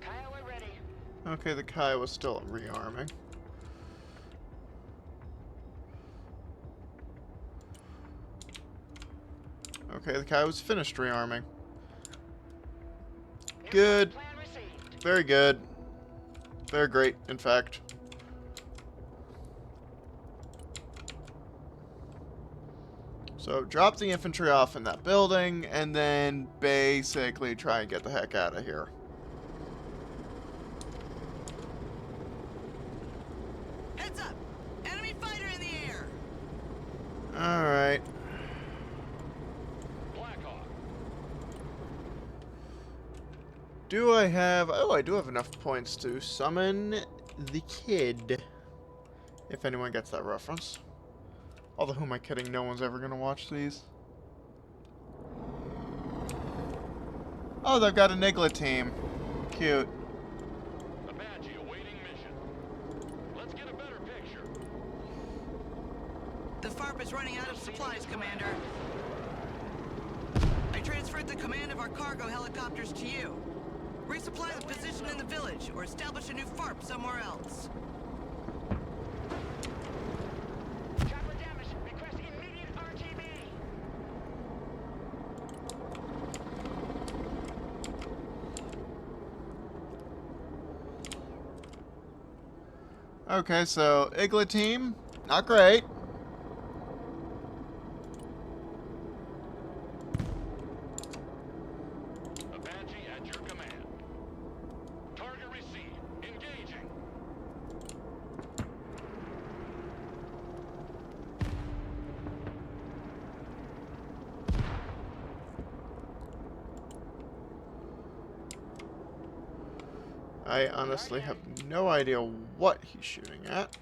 Kiowa ready. Okay, the Kiowa's still rearming. Okay, the Kiowa's finished rearming. New Good. flight plan received. Very good. Very great, in fact. So, drop the infantry off in that building, and then basically try and get the heck out of here. Heads up! Enemy fighter in the air! Alright. Blackhawk. Do I have... Oh, I do have enough points to summon the kid. If anyone gets that reference. Although, who am I kidding? No one's ever going to watch these. Oh, they've got a Nigla team. Cute. Apache awaiting mission. Let's get a better picture. The FARP is running out of supplies, Commander. I transferred the command of our cargo helicopters to you. Resupply the position in the village, or establish a new FARP somewhere else. Chopper damage. Request immediate RTB. Okay, so Igla team, not great. Apache at your command. Target received. Engaging. I honestly have no idea what he's shooting at.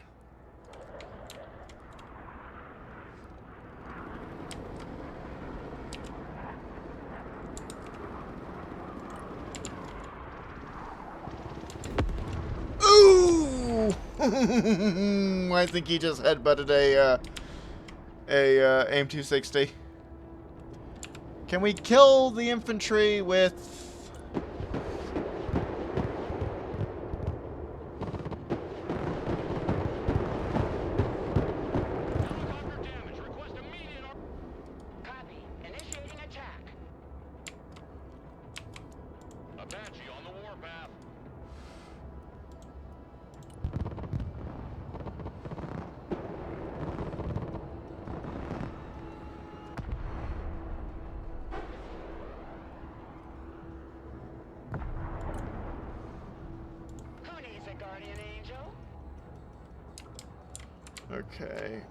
Ooh! I think he just headbutted a a AIM-260. Can we kill the infantry with... Helicopter damage. Request immediate... Copy. Initiating attack. Apache on the warpath. Who needs a guardian angel? Okay,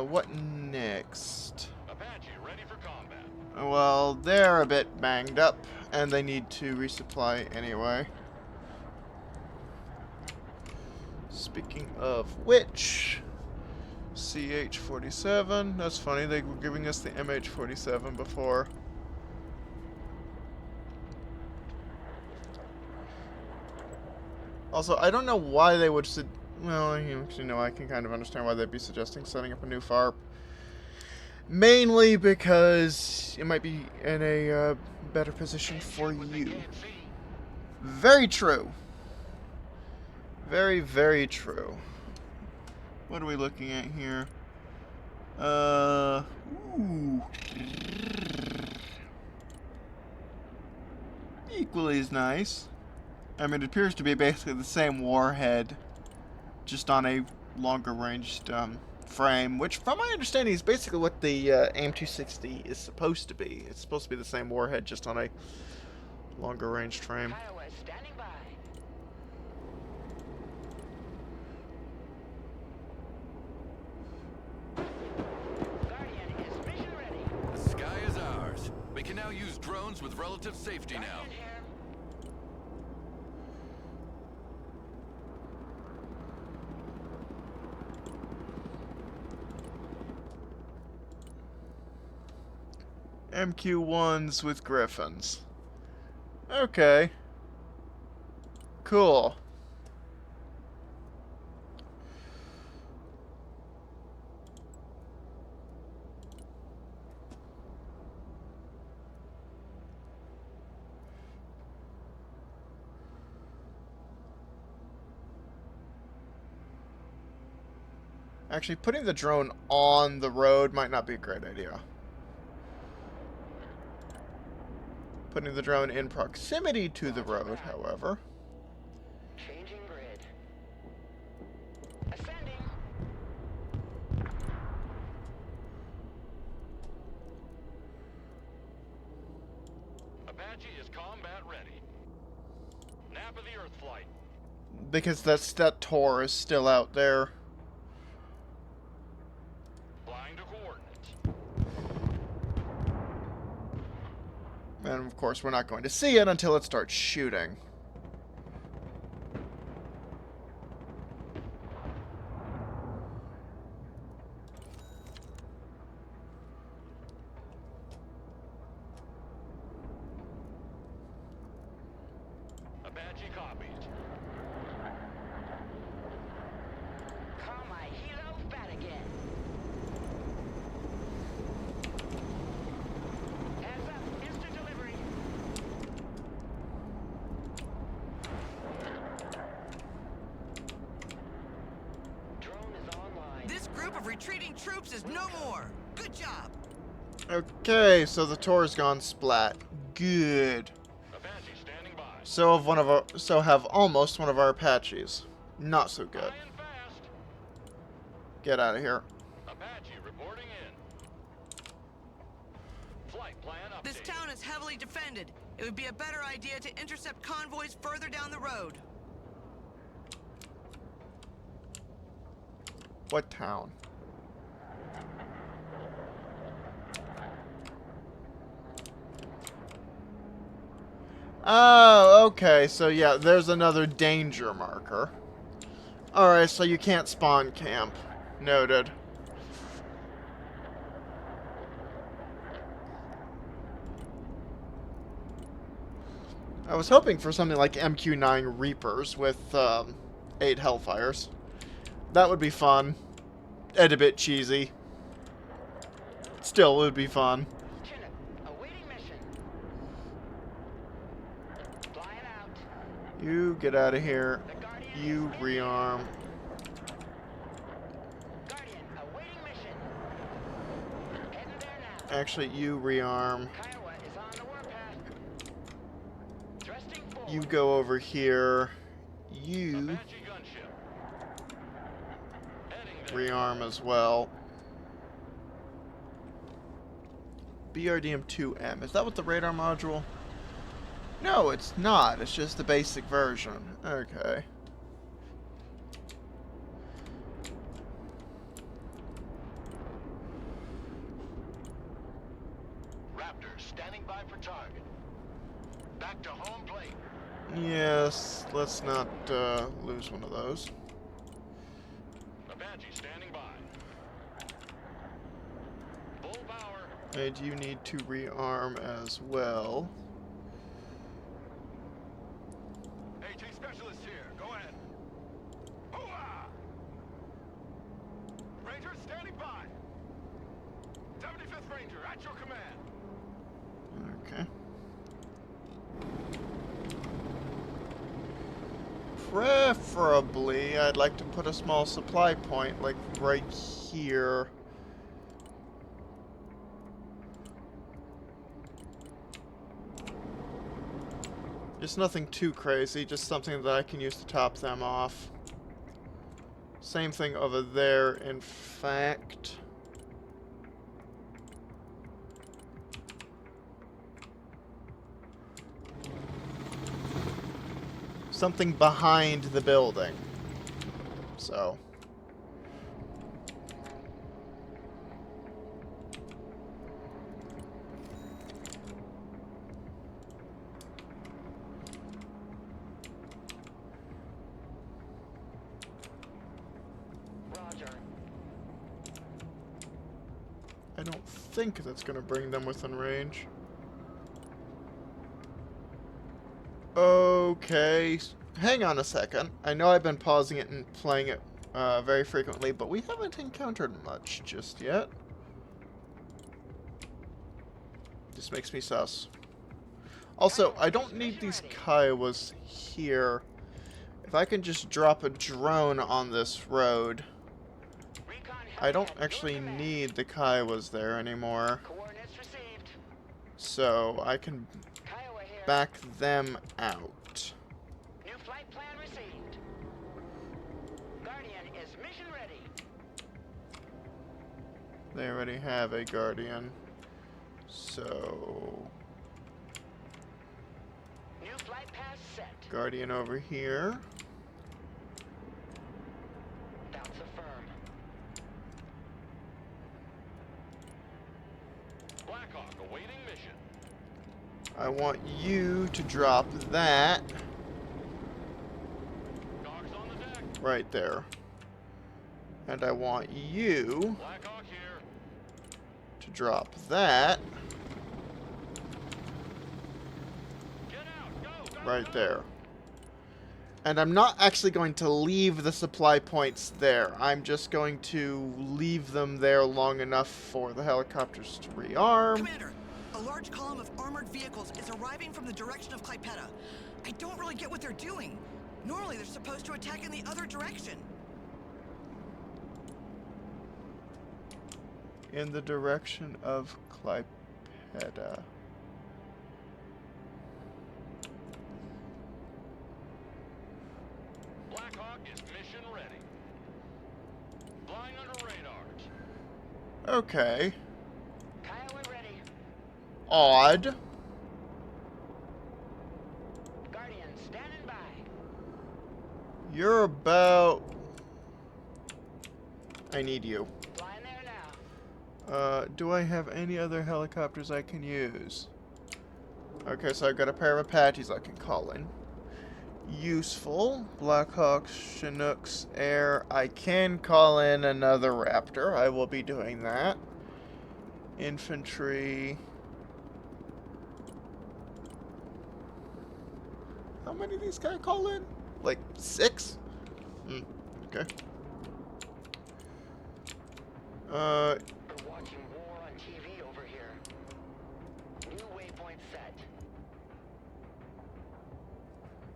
what next? Apache ready for combat. Well, they're a bit banged up, and they need to resupply anyway. Speaking of which, CH-47, that's funny, they were giving us the MH-47 before. Also, I don't know why they would well, you know, I can kind of understand why they'd be suggesting setting up a new FARP. Mainly because it might be in a better position for you. Very true. Very, very true. What are we looking at here? Ooh. Equally as nice. I mean, it appears to be basically the same warhead, just on a longer ranged frame, which from my understanding is basically what the AIM-260 is supposed to be. It's supposed to be the same warhead, just on a longer ranged frame. Kiowa standing by. Guardian is mission ready. The sky is ours. We can now use drones with relative safety now. Guardian here. MQ-1s with Griffins. Okay. Cool. Actually, putting the drone on the road might not be a great idea. Putting the drone in proximity to the road, however. Changing grid. Ascending. Apache is combat ready. Nap of the Earth flight. Because that Tor is still out there. Flying to coordinates. And of course, we're not going to see it until it starts shooting. Apache copies. Call my helo bat again. Heads up, instant delivery. Drone is online. This group of retreating troops is no more. Good job. Okay, so the Tor's gone splat. Good. Apache standing by. So have almost one of our Apaches. Not so good. Flying fast. Get out of here. Apache reporting in. Flight plan update. This town is heavily defended. It would be a better idea to intercept convoys further down the road. What town? Oh, okay. So yeah, there's another danger marker. Alright, so you can't spawn camp. Noted. I was hoping for something like MQ-9 Reapers with 8 Hellfires. That would be fun. And a bit cheesy. still, it would be fun. Chinook, awaiting mission. Flying out. You get out of here. The Guardian You is in the rearm. air. Guardian, awaiting mission. Heading there now. Actually, you rearm. Kiowa is on the warpath. Thrusting forward. You go over here. You Apache gunship. Heading there. rearm as well. BRDM-2M. Is that what the radar module? No, it's not. It's just the basic version. Okay. Raptor standing by for target. Back to home plate. Yes, let's not lose one of those. Apache standing by. Full power. And you need to rearm as well. AT specialist here. Go ahead. Hooah! Ranger standing by. 75th Ranger at your command. Okay. Preferably, I'd like to put a small supply point, like right here. Just nothing too crazy, just something that I can use to top them off. Same thing over there, in fact. Something behind the building. So. Roger. I don't think that's going to bring them within range. Okay, hang on a second. I know I've been pausing it and playing it very frequently, but we haven't encountered much just yet. This makes me sus. Also, I don't need these Kiowas here. If I can just drop a drone on this road, Recon I don't Hellcat, your actually command. need the Kiowas there anymore. Coordinates received. So I can Kiowa here. back them out. New flight plan received. Guardian is mission ready. They already have a Guardian. So, New flight path set. Guardian over here. Doubts affirm. Blackhawk awaiting mission. I want you to drop that Dogs on the deck. right there. And I want you Blackhawk here. to drop that Get out. Go. Go. right go. there. And I'm not actually going to leave the supply points there. I'm just going to leave them there long enough for the helicopters to rearm. Commander, a large column of armored vehicles is arriving from the direction of Klaipeda. I don't really get what they're doing. Normally, they're supposed to attack in the other direction. In the direction of Klaipeda. Blackhawk is mission ready. Flying under radars. Okay. Kiowa ready. Odd. Guardian standing by. You're about... I need you. Flying there now. Do I have any other helicopters I can use? Okay, so I've got a pair of Apaches I can call in. Useful. Blackhawks, Chinooks, Air. I can call in another Raptor. I will be doing that. Infantry. How many of these can I call in? Like 6? Okay. We're watching war on TV.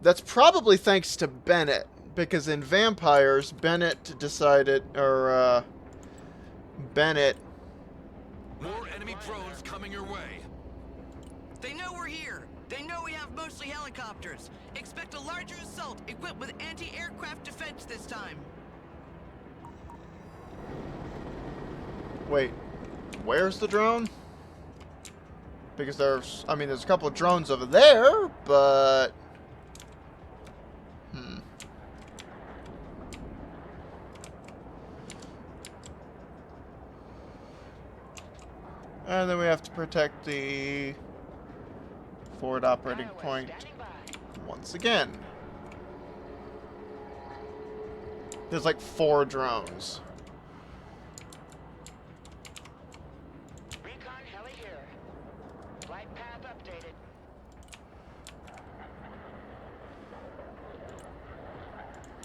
That's probably thanks to Bennett, because in Vampires, Bennett decided, or, Bennett... More enemy drones coming your way. They know we're here. They know we have mostly helicopters. Expect a larger assault equipped with anti-aircraft defense this time. Wait, where's the drone? Because there's a couple of drones over there, but... And then we have to protect the forward operating Kiowa point standing by. once again. There's like 4 drones. Recon heli here. Flight path updated.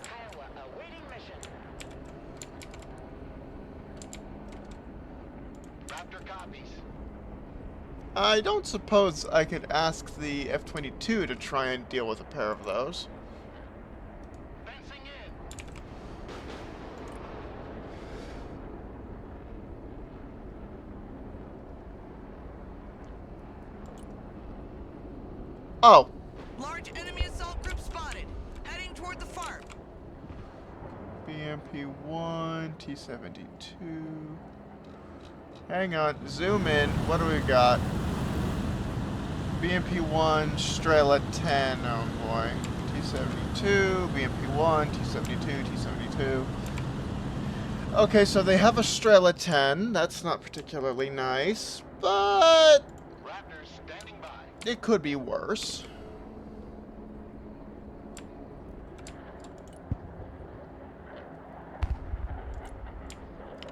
Kiowa awaiting mission. Raptor copies. I don't suppose I could ask the F-22 to try and deal with a pair of those. Fencing in. Oh, Large enemy assault group spotted. Heading toward the FARP. BMP-1, T-72. Hang on, zoom in. What do we got? BMP-1, Strela 10, oh boy. T-72, BMP-1, T-72, T-72. Okay, so they have a Strela 10. That's not particularly nice, but Raptors standing by. it could be worse.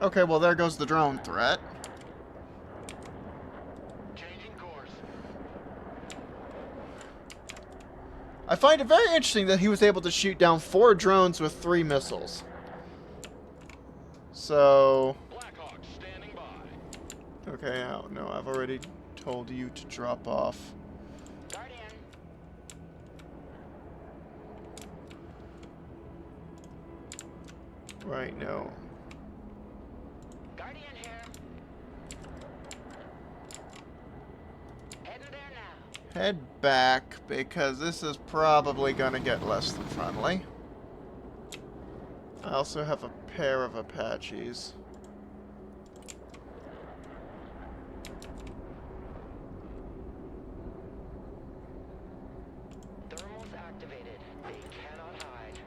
Okay, well there goes the drone threat. Changing course. I find it very interesting that he was able to shoot down 4 drones with 3 missiles. So... Blackhawk standing by. Okay, no, I've already told you to drop off. Guardian. Right, no. Guardian here. Heading there now. Head back, because this is probably gonna get less than friendly. I also have a pair of Apaches. Thermals activated. They cannot hide.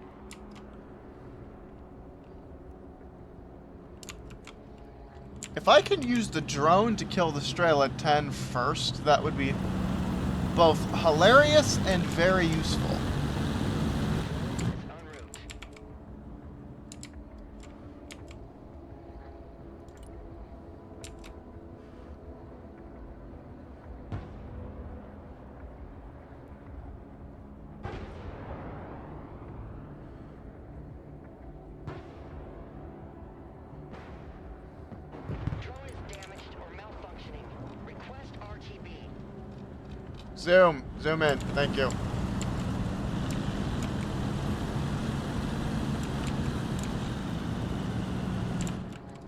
If I can use the drone to kill the Strela 10 first, that would be both hilarious and very useful. En route. Drone is damaged or malfunctioning. Request RTB. Zoom in, thank you.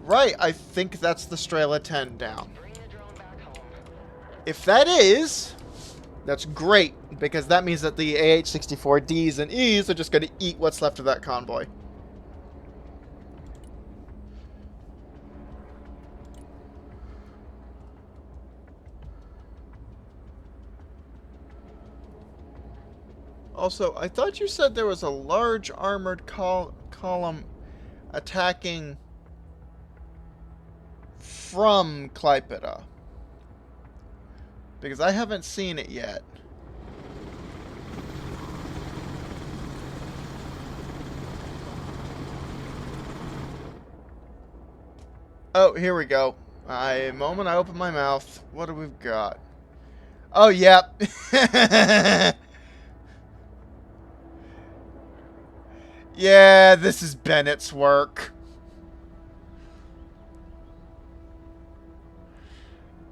Right, I think that's the Strela 10 down. Bring the drone back home. If that is, that's great, because that means that the AH-64Ds and Es are just going to eat what's left of that convoy. Also, I thought you said there was a large armored column attacking from Klaipeda. Because I haven't seen it yet. Oh, here we go. Moment I open my mouth. What do we got? Oh, yep. Yeah, this is Bennett's work.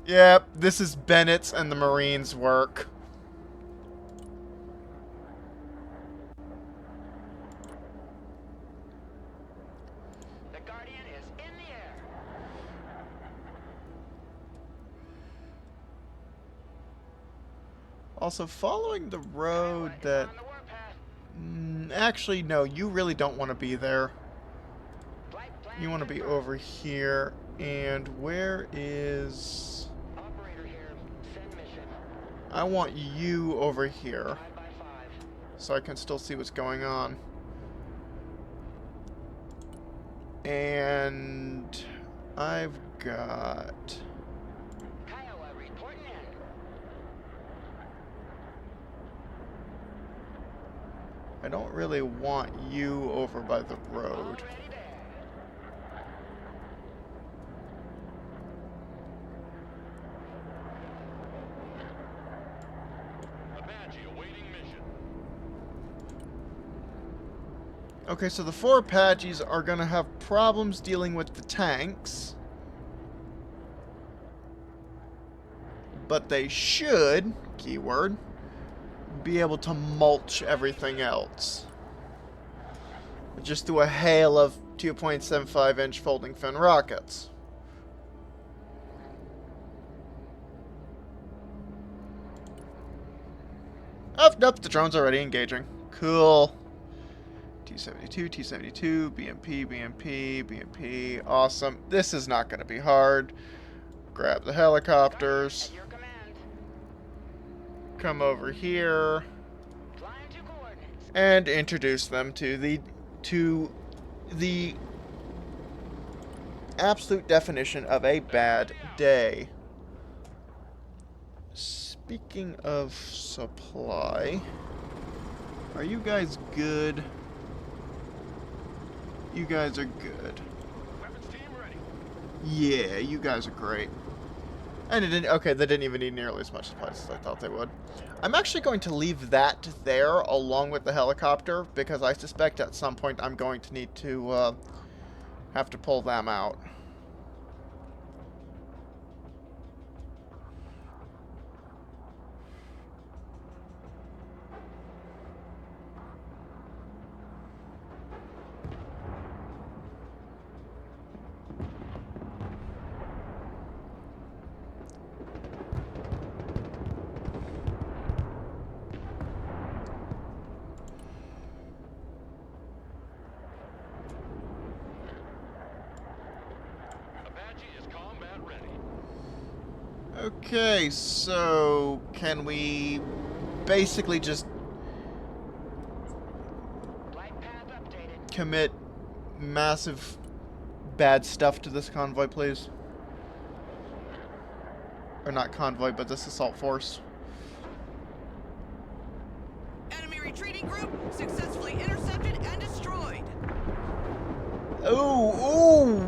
Yep, this is Bennett's and the Marines' work. Also, following the road Kiowa is that... on the warpath. Actually, no, you really don't want to be there. Flight plan You want to be confirmed. over here. And where is... Operator here. Send mission. I want you over here, 5 by 5. so I can still see what's going on. And I've got... Kiowa reporting in. I don't really want you over by the road. Already there. Apache awaiting mission. Okay, so the 4 Apaches are gonna have problems dealing with the tanks. But they should, keyword, be able to mulch everything else. Just through a hail of 2.75-inch folding fin rockets. Oh, nope, the drone's already engaging. Cool. T-72, T-72, BMP, BMP, BMP. Awesome. This is not going to be hard. Grab the helicopters. At your command. Come over here. Flying to coordinates. And introduce them to the absolute definition of a bad day. Speaking of supply, are you guys good? You guys are good. Weapons team ready. Yeah, you guys are great. And it didn't, okay, they didn't even need nearly as much supplies as I thought they would. I'm actually going to leave that there along with the helicopter because I suspect at some point I'm going to need to have to pull them out. Apache is combat ready. Okay, so can we basically just Flight path updated. commit massive bad stuff to this convoy, please? Or not convoy, but this assault force. Enemy retreating group successfully intercepted and destroyed. Oh,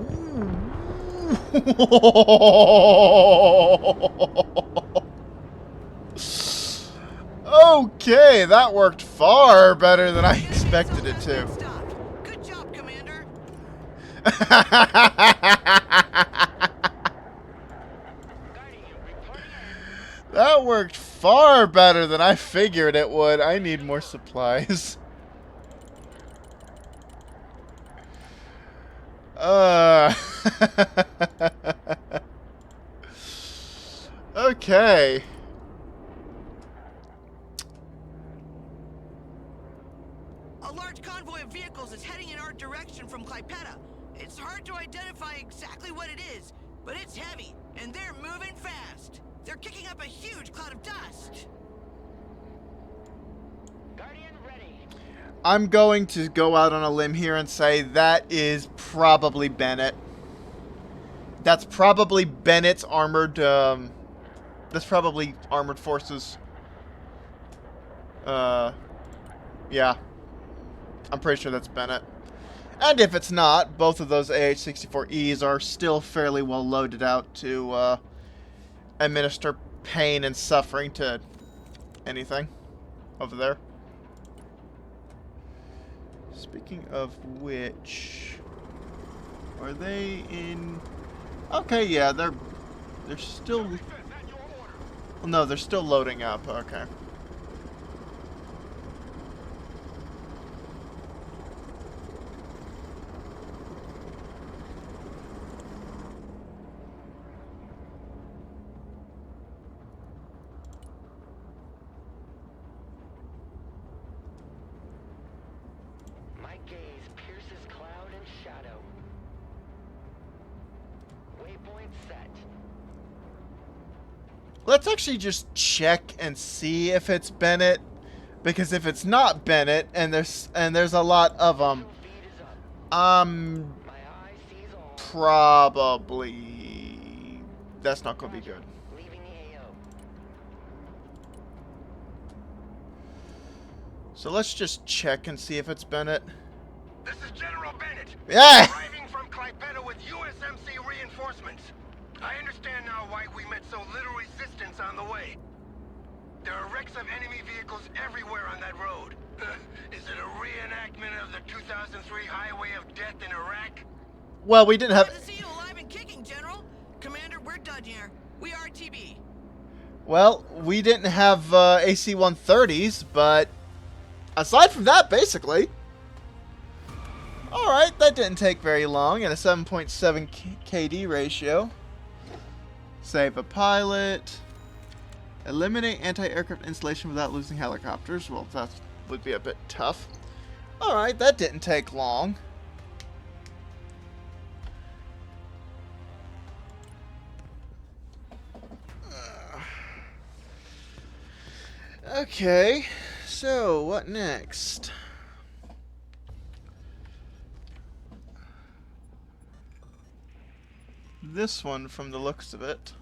okay, that worked far better than I Enemy expected it assault has to. been stopped. Good job, Commander. Guardian reporting in. That worked far better than I figured it would. I need more supplies. Okay. A large convoy of vehicles is heading in our direction from Klaipeda. It's hard to identify exactly what it is, but it's heavy, and they're moving fast. They're kicking up a huge cloud of dust. Guardian ready. I'm going to go out on a limb here and say that is probably Bennett. That's probably Bennett's armored, that's probably armored forces. Yeah. I'm pretty sure that's Bennett. And if it's not, both of those AH-64Es are still fairly well loaded out to, administer pain and suffering to anything over there. Speaking of which, are they in? Okay, yeah, they're still. Fifth at your order. Well, no, they're still loading up. Okay. point set. Let's actually just check and see if it's Bennett, because if it's not Bennett, and there's a lot of them, Feed is up. um, My eye sees all. probably that's not gonna be good. Leaving the AO. So let's just check and see if it's Bennett. This is General Bennett. Yeah. Arriving from Clipeta with USMC reinforcements. I understand now why we met so little resistance on the way. There are wrecks of enemy vehicles everywhere on that road. Is it a reenactment of the 2003 Highway of Death in Iraq? Well, we didn't have. Glad to see you alive and kicking, General. Commander, we're done here. We RTB. Well, we didn't have AC-130s, but aside from that, basically. Alright, that didn't take very long, at a 7.7 KD ratio. Save a pilot. Eliminate anti-aircraft installation without losing helicopters. Well, that would be a bit tough. Alright, that didn't take long. Okay, so what next? This one, from the looks of it.